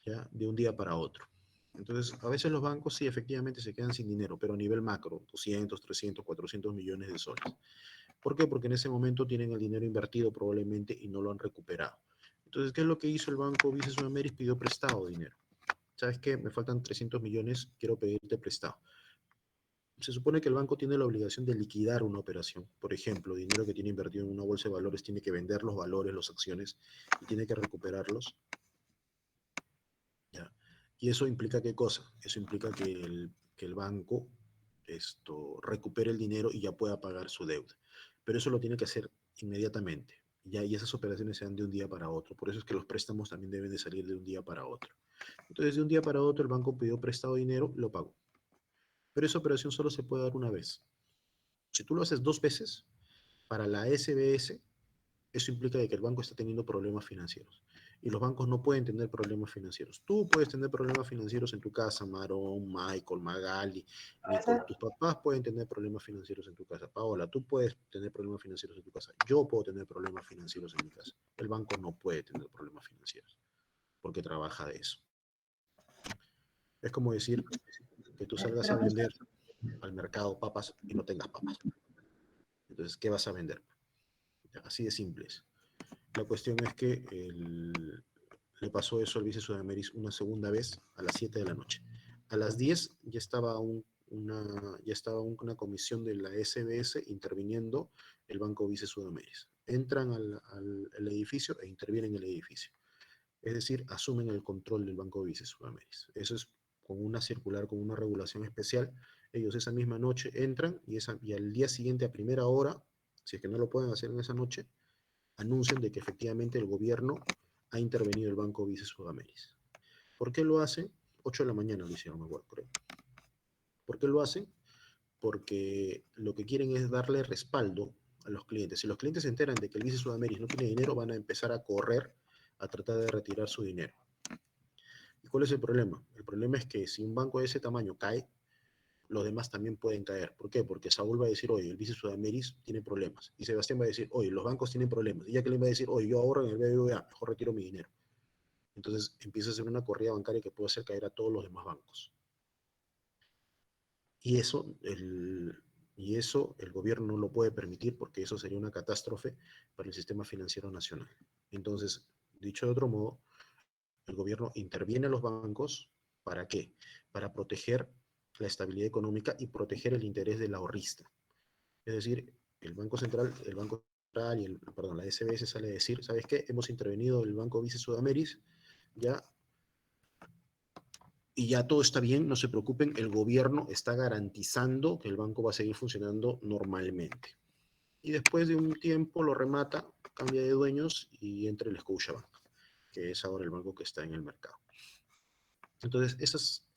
¿ya? De un día para otro. Entonces, a veces los bancos sí efectivamente se quedan sin dinero, pero a nivel macro, 200, 300, 400 millones de soles. ¿Por qué? Porque en ese momento tienen el dinero invertido probablemente y no lo han recuperado. Entonces, ¿qué es lo que hizo el banco Vice Sudameris? Pidió prestado dinero. ¿Sabes qué? Me faltan 300 millones, quiero pedirte prestado. Se supone que el banco tiene la obligación de liquidar una operación. Por ejemplo, dinero que tiene invertido en una bolsa de valores tiene que vender los valores, las acciones, y tiene que recuperarlos. ¿Ya? ¿Y eso implica qué cosa? Eso implica que el banco recupere el dinero y ya pueda pagar su deuda. Pero eso lo tiene que hacer inmediatamente. ¿Ya? Y esas operaciones se dan de un día para otro. Por eso es que los préstamos también deben de salir de un día para otro. Entonces, de un día para otro, el banco pidió prestado dinero, lo pagó. Pero esa operación solo se puede dar una vez. Si tú lo haces dos veces, para la SBS, eso implica de que el banco está teniendo problemas financieros. Y los bancos no pueden tener problemas financieros. Tú puedes tener problemas financieros en tu casa, Marón, Michael, Magali, Nicole. Tus papás pueden tener problemas financieros en tu casa. Paola, tú puedes tener problemas financieros en tu casa. Yo puedo tener problemas financieros en mi casa. El banco no puede tener problemas financieros porque trabaja de eso. Es como decir que tú salgas a vender al mercado papas y no tengas papas. Entonces, ¿qué vas a vender? Así de simple es. La cuestión es que le pasó eso al Vice Sudameris una segunda vez a las 7 de la noche. A las 10 ya estaba una comisión de la SBS interviniendo el Banco Vice Sudameris. Entran al edificio e intervienen en el edificio. Es decir, asumen el control del Banco Vice Sudameris. Eso es con una circular, con una regulación especial. Ellos esa misma noche entran y al día siguiente a primera hora, si es que no lo pueden hacer en esa noche, anuncian de que efectivamente el gobierno ha intervenido el Banco Vice Sudameris. ¿Por qué lo hacen? 8 de la mañana lo hicieron, igual, creo. ¿Por qué lo hacen? Porque lo que quieren es darle respaldo a los clientes. Si los clientes se enteran de que el Vice Sudameris no tiene dinero, van a empezar a correr a tratar de retirar su dinero. ¿Y cuál es el problema? El problema es que si un banco de ese tamaño cae, los demás también pueden caer. ¿Por qué? Porque Saúl va a decir, oye, el Vice Sudameris tiene problemas. Y Sebastián va a decir, oye, los bancos tienen problemas. Y Jacqueline va a decir, oye, yo ahorro en el BBVA, mejor retiro mi dinero. Entonces empieza a ser una corrida bancaria que puede hacer caer a todos los demás bancos. Y eso el gobierno no lo puede permitir porque eso sería una catástrofe para el sistema financiero nacional. Entonces, dicho de otro modo, el gobierno interviene a los bancos. ¿Para qué? Para proteger la estabilidad económica y proteger el interés del ahorrista. Es decir, el Banco Central y la SBS sale a decir, ¿sabes qué? Hemos intervenido el Banco Vice Sudameris, ya, y ya todo está bien, no se preocupen, el gobierno está garantizando que el banco va a seguir funcionando normalmente. Y después de un tiempo lo remata, cambia de dueños y entra el Scotiabank, que es ahora el banco que está en el mercado. Entonces,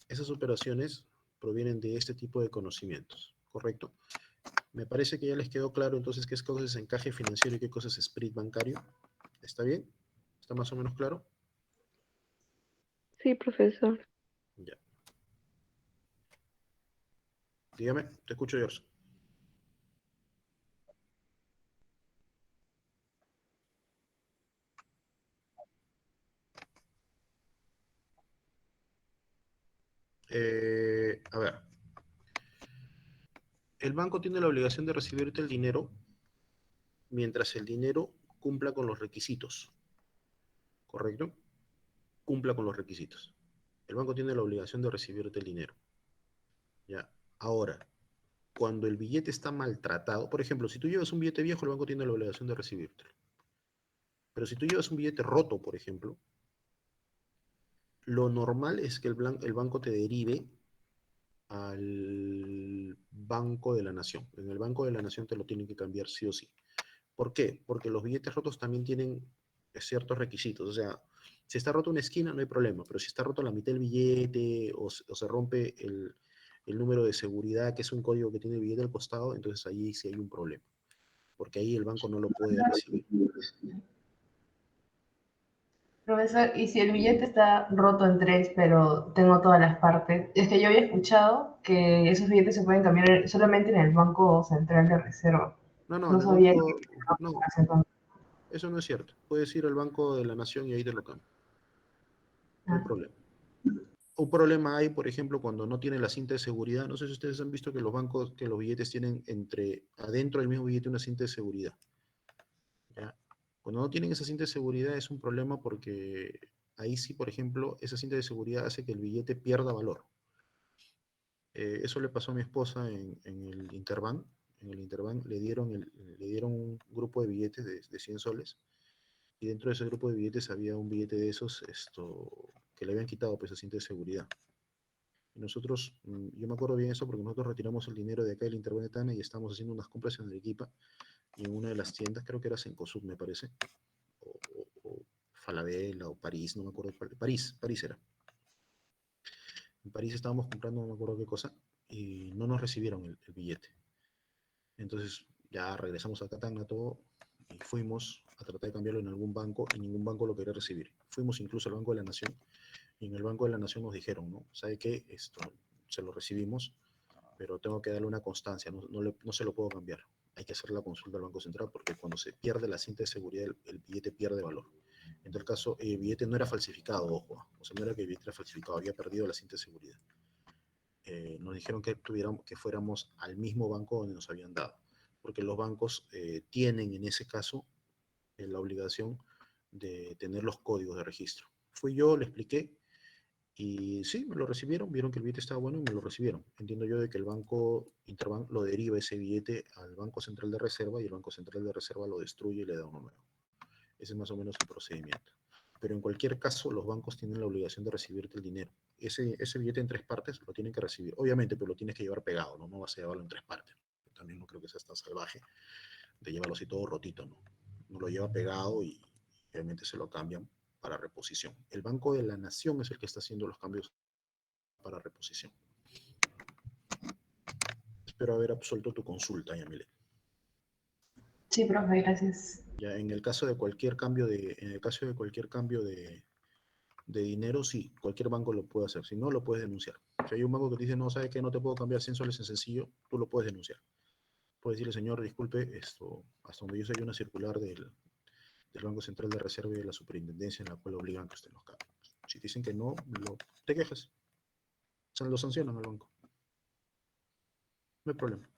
esas operaciones provienen de este tipo de conocimientos, ¿correcto? Me parece que ya les quedó claro entonces qué cosa es encaje financiero y qué cosa es split bancario. ¿Está bien? ¿Está más o menos claro? Sí, profesor. Ya. Dígame, te escucho, George. A ver, el banco tiene la obligación de recibirte el dinero mientras el dinero cumpla con los requisitos, ¿correcto? Cumpla con los requisitos. El banco tiene la obligación de recibirte el dinero. Ya. Ahora, cuando el billete está maltratado, por ejemplo, si tú llevas un billete viejo, el banco tiene la obligación de recibírtelo. Pero si tú llevas un billete roto, por ejemplo, lo normal es que el banco te derive al Banco de la Nación. En el Banco de la Nación te lo tienen que cambiar sí o sí. ¿Por qué? Porque los billetes rotos también tienen ciertos requisitos. O sea, si está roto una esquina no hay problema, pero si está roto la mitad del billete o se rompe el número de seguridad, que es un código que tiene el billete al costado, entonces ahí sí hay un problema. Porque ahí el banco no lo puede recibir. Profesor, ¿y si el billete está roto en tres, pero tengo todas las partes? Es que yo había escuchado que esos billetes se pueden cambiar solamente en el Banco Central de Reserva. No, No en el sabía que banco, no, hace tanto. eso no es cierto. Puedes ir al Banco de la Nación y ahí te lo cambian. No hay Ah, problema. Un problema hay, por ejemplo, cuando no tiene la cinta de seguridad. No sé si ustedes han visto que los bancos, que los billetes tienen adentro del mismo billete una cinta de seguridad. ¿Ya? Cuando no tienen esa cinta de seguridad es un problema porque ahí sí, por ejemplo, esa cinta de seguridad hace que el billete pierda valor. Eso le pasó a mi esposa en el Interbank. En el Interbank le dieron un grupo de billetes de 100 soles y dentro de ese grupo de billetes había un billete de esos que le habían quitado pues, esa cinta de seguridad. Y nosotros, yo me acuerdo bien eso porque nosotros retiramos el dinero de acá del Interbank de Tana y estábamos haciendo unas compras en Arequipa y en una de las tiendas, creo que era Cencosud, me parece, o Falabella o París, no me acuerdo cuál, París era. En París estábamos comprando no me acuerdo qué cosa y no nos recibieron el billete. Entonces ya regresamos a Catán todo y fuimos a tratar de cambiarlo en algún banco y ningún banco lo quería recibir. Fuimos incluso al Banco de la Nación y en el Banco de la Nación nos dijeron, ¿no? ¿Sabe qué? Esto se lo recibimos, pero tengo que darle una constancia, no se lo puedo cambiar. Hay que hacer la consulta al Banco Central porque cuando se pierde la cinta de seguridad el billete pierde valor. En tal caso, el billete no era falsificado, ojo, o sea, no era que el billete era falsificado, había perdido la cinta de seguridad. Nos dijeron que fuéramos al mismo banco donde nos habían dado, porque los bancos tienen en ese caso la obligación de tener los códigos de registro. Fui yo, le expliqué y sí, me lo recibieron, vieron que el billete estaba bueno y me lo recibieron. Entiendo yo de que el banco Interbank lo deriva ese billete al Banco Central de Reserva y el Banco Central de Reserva lo destruye y le da uno nuevo. Ese es más o menos el procedimiento. Pero en cualquier caso, los bancos tienen la obligación de recibirte el dinero. Ese billete en tres partes lo tienen que recibir. Obviamente, pero lo tienes que llevar pegado, ¿no? No vas a llevarlo en tres partes. También no creo que sea tan salvaje de llevarlo así todo rotito, ¿no? No lo lleva pegado y obviamente se lo cambian para reposición. El Banco de la Nación es el que está haciendo los cambios para reposición. Espero haber absuelto tu consulta, Yamile. sí, profe, gracias. Ya en el caso de cualquier cambio de dinero, sí, cualquier banco lo puede hacer. Si no, lo puedes denunciar. Si hay un banco que te dice, no, sabes que no te puedo cambiar 100 soles en sencillo, tú lo puedes denunciar. Puedes decirle, señor, disculpe, hasta donde yo sé hay una circular del Banco Central de Reserva y de la Superintendencia en la cual obligan que usted los cambie. Si te dicen que no, te quejas. Lo sancionan al banco. No hay problema.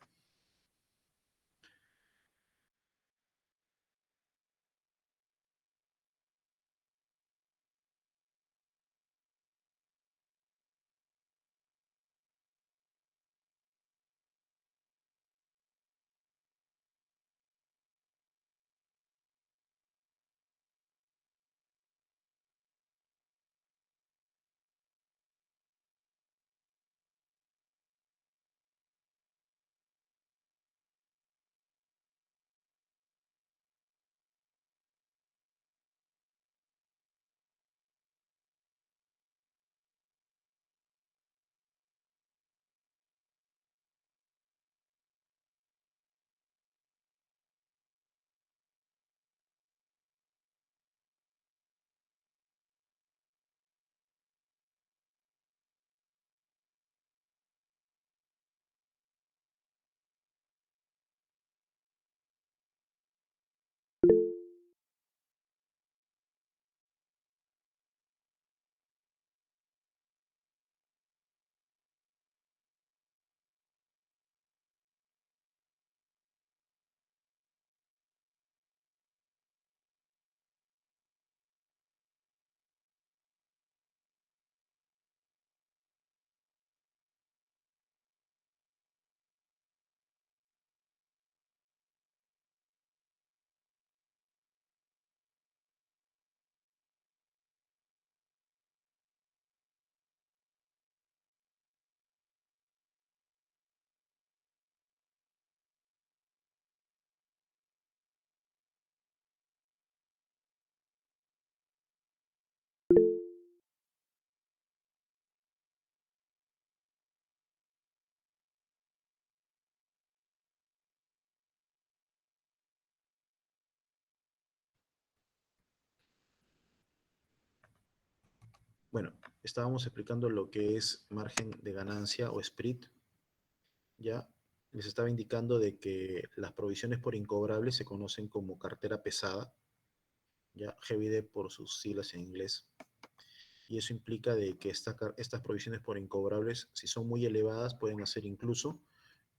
Bueno, estábamos explicando lo que es margen de ganancia o split. Ya les estaba indicando de que las provisiones por incobrables se conocen como cartera pesada, ya heavy debt por sus siglas en inglés. Y eso implica de que estas provisiones por incobrables, si son muy elevadas, pueden hacer incluso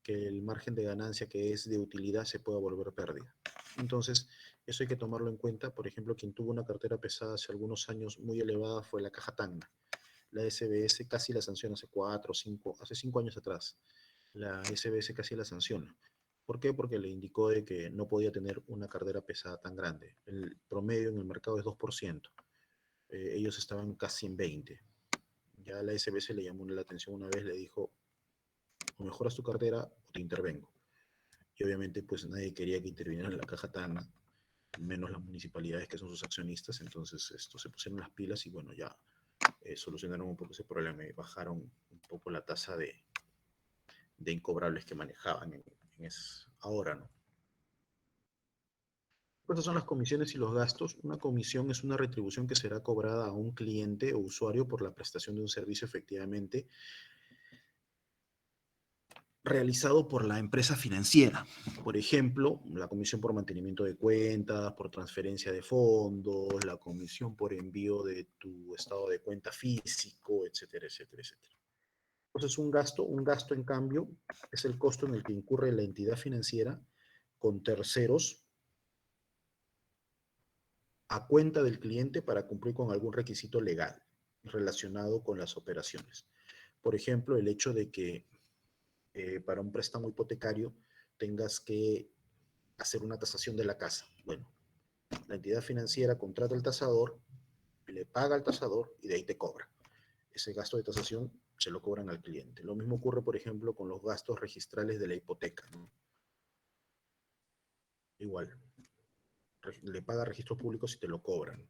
que el margen de ganancia que es de utilidad se pueda volver pérdida. Entonces, eso hay que tomarlo en cuenta. Por ejemplo, quien tuvo una cartera pesada hace algunos años muy elevada fue la Caja Tacna. La SBS casi la sanciona hace 5 años atrás. La SBS casi la sanciona. ¿Por qué? Porque le indicó de que no podía tener una cartera pesada tan grande. El promedio en el mercado es 2%. Ellos estaban casi en 20%. Ya la SBS le llamó la atención una vez, le dijo, o mejoras tu cartera o te intervengo. Y obviamente pues nadie quería que interviniera en la Caja Tacna, menos las municipalidades que son sus accionistas. Entonces esto se pusieron las pilas y bueno, ya solucionaron un poco ese problema y bajaron un poco la tasa de incobrables que manejaban ahora, ¿no? Estas son las comisiones y los gastos. Una comisión es una retribución que será cobrada a un cliente o usuario por la prestación de un servicio efectivamente realizado por la empresa financiera. Por ejemplo, la comisión por mantenimiento de cuentas, por transferencia de fondos, la comisión por envío de tu estado de cuenta físico, etcétera, etcétera, etcétera. Entonces, un gasto en cambio es el costo en el que incurre la entidad financiera con terceros a cuenta del cliente para cumplir con algún requisito legal relacionado con las operaciones. Por ejemplo, el hecho de que para un préstamo hipotecario tengas que hacer una tasación de la casa. Bueno, la entidad financiera contrata al tasador, le paga al tasador y de ahí te cobra. Ese gasto de tasación se lo cobran al cliente. Lo mismo ocurre, por ejemplo, con los gastos registrales de la hipoteca, ¿no? Igual, le paga registros públicos y te lo cobran.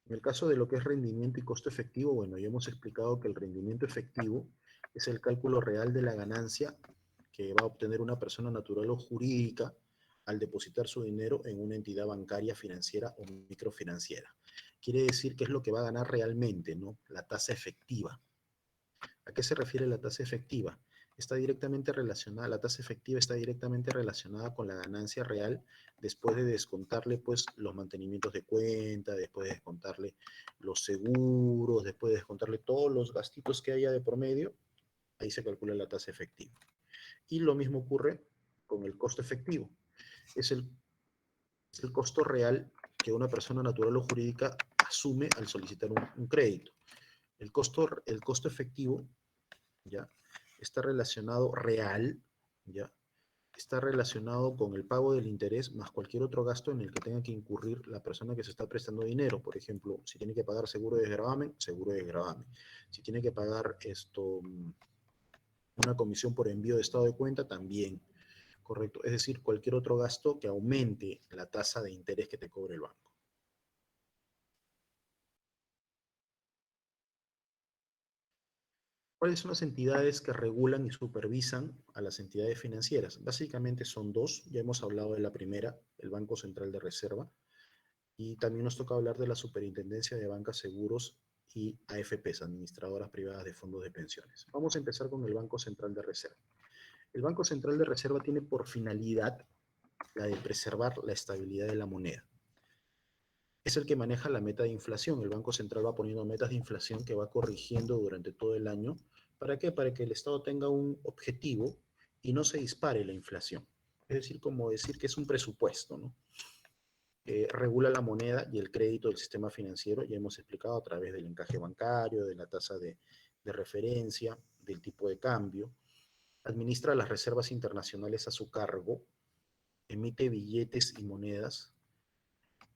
En el caso de lo que es rendimiento y costo efectivo, bueno, ya hemos explicado que el rendimiento efectivo es el cálculo real de la ganancia que va a obtener una persona natural o jurídica al depositar su dinero en una entidad bancaria, financiera o microfinanciera. Quiere decir que es lo que va a ganar realmente, ¿no? La tasa efectiva. ¿A qué se refiere la tasa efectiva? Está directamente relacionada, la tasa efectiva está directamente relacionada con la ganancia real después de descontarle pues los mantenimientos de cuenta, después de descontarle los seguros, después de descontarle todos los gastitos que haya de por medio, ahí se calcula la tasa efectiva. Y lo mismo ocurre con el costo efectivo. Es el costo real que una persona natural o jurídica asume al solicitar un crédito. El costo efectivo, ¿ya? Está relacionado ¿ya? Está relacionado con el pago del interés más cualquier otro gasto en el que tenga que incurrir la persona que se está prestando dinero. Por ejemplo, si tiene que pagar seguro de desgravamen, seguro de desgravamen. Si tiene que pagar una comisión por envío de estado de cuenta, también. Correcto. Es decir, cualquier otro gasto que aumente la tasa de interés que te cobre el banco. ¿Cuáles son las entidades que regulan y supervisan a las entidades financieras? Básicamente son dos. Ya hemos hablado de la primera, el Banco Central de Reserva. Y también nos toca hablar de la Superintendencia de Bancas, Seguros y AFPs, Administradoras Privadas de Fondos de Pensiones. Vamos a empezar con el Banco Central de Reserva. El Banco Central de Reserva tiene por finalidad la de preservar la estabilidad de la moneda. Es el que maneja la meta de inflación. El Banco Central va poniendo metas de inflación que va corrigiendo durante todo el año. ¿Para qué? Para que el Estado tenga un objetivo y no se dispare la inflación. Es decir, como decir que es un presupuesto, ¿no? Regula la moneda y el crédito del sistema financiero, ya hemos explicado a través del encaje bancario, de la tasa de referencia, del tipo de cambio. Administra las reservas internacionales a su cargo, emite billetes y monedas,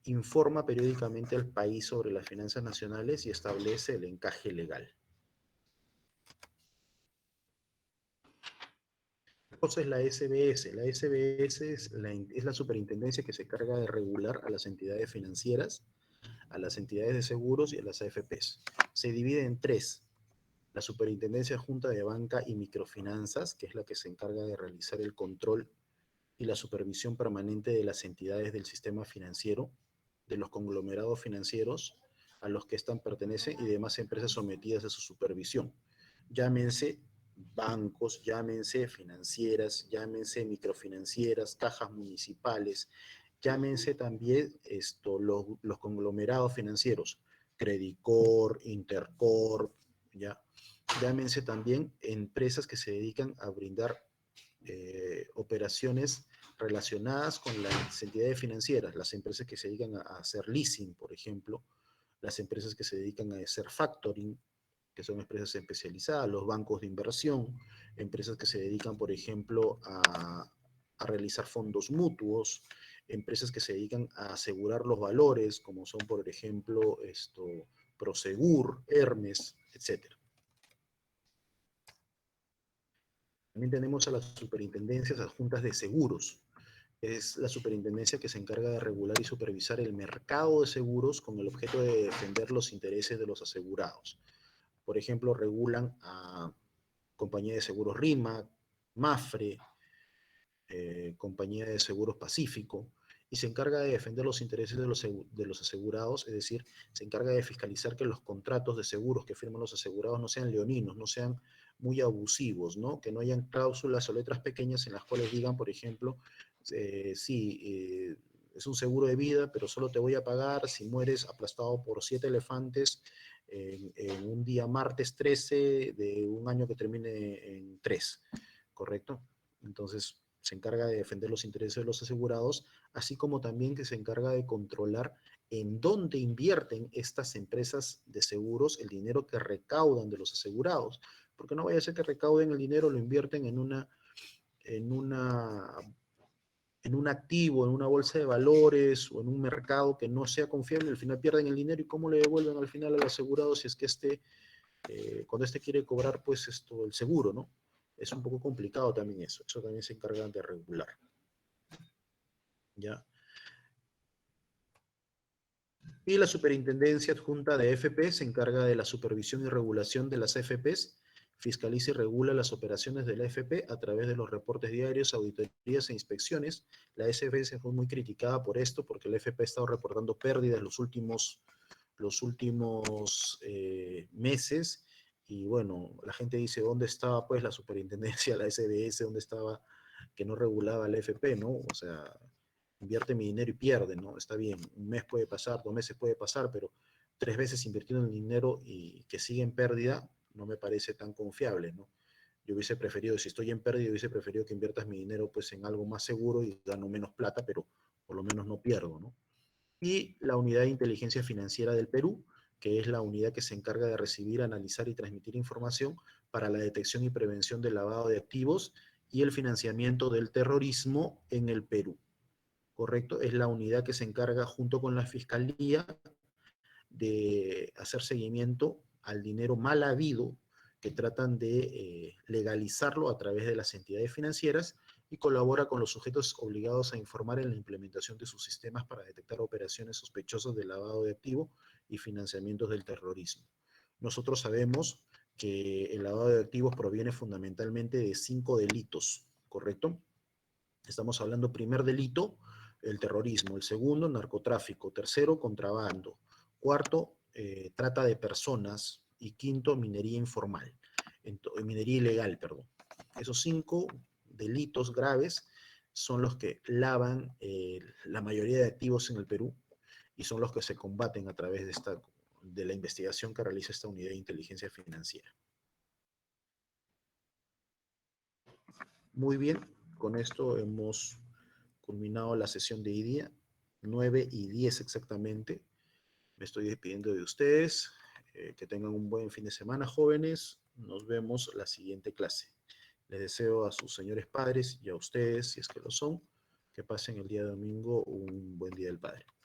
informa periódicamente al país sobre las finanzas nacionales y establece el encaje legal. Entonces la SBS. La SBS es la superintendencia que se carga de regular a las entidades financieras, a las entidades de seguros y a las AFPs. Se divide en tres. La Superintendencia Junta de Banca y Microfinanzas, que es la que se encarga de realizar el control y la supervisión permanente de las entidades del sistema financiero, de los conglomerados financieros, a los que éstas pertenecen y demás empresas sometidas a su supervisión. Llámense bancos, llámense financieras, llámense microfinancieras, cajas municipales, llámense también los conglomerados financieros, Credicor, Intercorp, ¿ya? Llámense también empresas que se dedican a brindar operaciones relacionadas con las entidades financieras, las empresas que se dedican a hacer leasing, por ejemplo, las empresas que se dedican a hacer factoring, que son empresas especializadas, los bancos de inversión, empresas que se dedican, por ejemplo, a realizar fondos mutuos, empresas que se dedican a asegurar los valores, como son, por ejemplo, Prosegur, Hermes, etc. También tenemos a las superintendencias adjuntas de seguros. Es la superintendencia que se encarga de regular y supervisar el mercado de seguros con el objeto de defender los intereses de los asegurados. Por ejemplo, regulan a Compañía de Seguros RIMAC, MAFRE, Compañía de Seguros Pacífico, y se encarga de defender los intereses de los asegurados, es decir, se encarga de fiscalizar que los contratos de seguros que firman los asegurados no sean leoninos, no sean muy abusivos, ¿no? Que no hayan cláusulas o letras pequeñas en las cuales digan, por ejemplo, es un seguro de vida, pero solo te voy a pagar si mueres aplastado por 7 elefantes en un día martes 13 de un año que termine en 3, ¿correcto? Entonces, se encarga de defender los intereses de los asegurados, así como también que se encarga de controlar en dónde invierten estas empresas de seguros el dinero que recaudan de los asegurados, porque no vaya a ser que recauden el dinero, lo invierten en un activo, en una bolsa de valores o en un mercado que no sea confiable, al final pierden el dinero y cómo le devuelven al final al asegurado si es que cuando quiere cobrar pues el seguro, ¿no? Es un poco complicado también eso también se encargan de regular. ¿Ya? Y la Superintendencia Adjunta de FP se encarga de la supervisión y regulación de las FPs, fiscaliza y regula las operaciones de la FP a través de los reportes diarios, auditorías e inspecciones. La SFP se fue muy criticada por esto, porque la FP ha estado reportando pérdidas los últimos meses, y bueno, la gente dice, ¿dónde estaba pues la superintendencia, la SBS, dónde estaba que no regulaba la FP, ¿no? O sea, invierte mi dinero y pierde, ¿no? Está bien, un mes puede pasar, 2 meses puede pasar, pero 3 veces invirtiendo el dinero y que sigue en pérdida, no me parece tan confiable, ¿no? Yo hubiese preferido, si estoy en pérdida, hubiese preferido que inviertas mi dinero pues en algo más seguro y gano menos plata, pero por lo menos no pierdo, ¿no? Y la Unidad de Inteligencia Financiera del Perú, que es la unidad que se encarga de recibir, analizar y transmitir información para la detección y prevención del lavado de activos y el financiamiento del terrorismo en el Perú. ¿Correcto? Es la unidad que se encarga junto con la Fiscalía de hacer seguimiento al dinero mal habido que tratan de legalizarlo a través de las entidades financieras y colabora con los sujetos obligados a informar en la implementación de sus sistemas para detectar operaciones sospechosas de lavado de activo y financiamientos del terrorismo. Nosotros sabemos que el lavado de activos proviene fundamentalmente de 5 delitos, ¿correcto? Estamos hablando, primer delito, el terrorismo; el segundo, narcotráfico; tercero, contrabando; cuarto, trata de personas; y quinto, minería informal, minería ilegal, perdón. Esos 5 delitos graves son los que lavan la mayoría de activos en el Perú y son los que se combaten a través de la investigación que realiza esta unidad de inteligencia financiera. Muy bien, con esto hemos culminado la sesión de hoy día, 9:10 exactamente. Me estoy despidiendo de ustedes. Que tengan un buen fin de semana, jóvenes. Nos vemos la siguiente clase. Les deseo a sus señores padres y a ustedes, si es que lo son, que pasen el día de domingo un buen día del padre.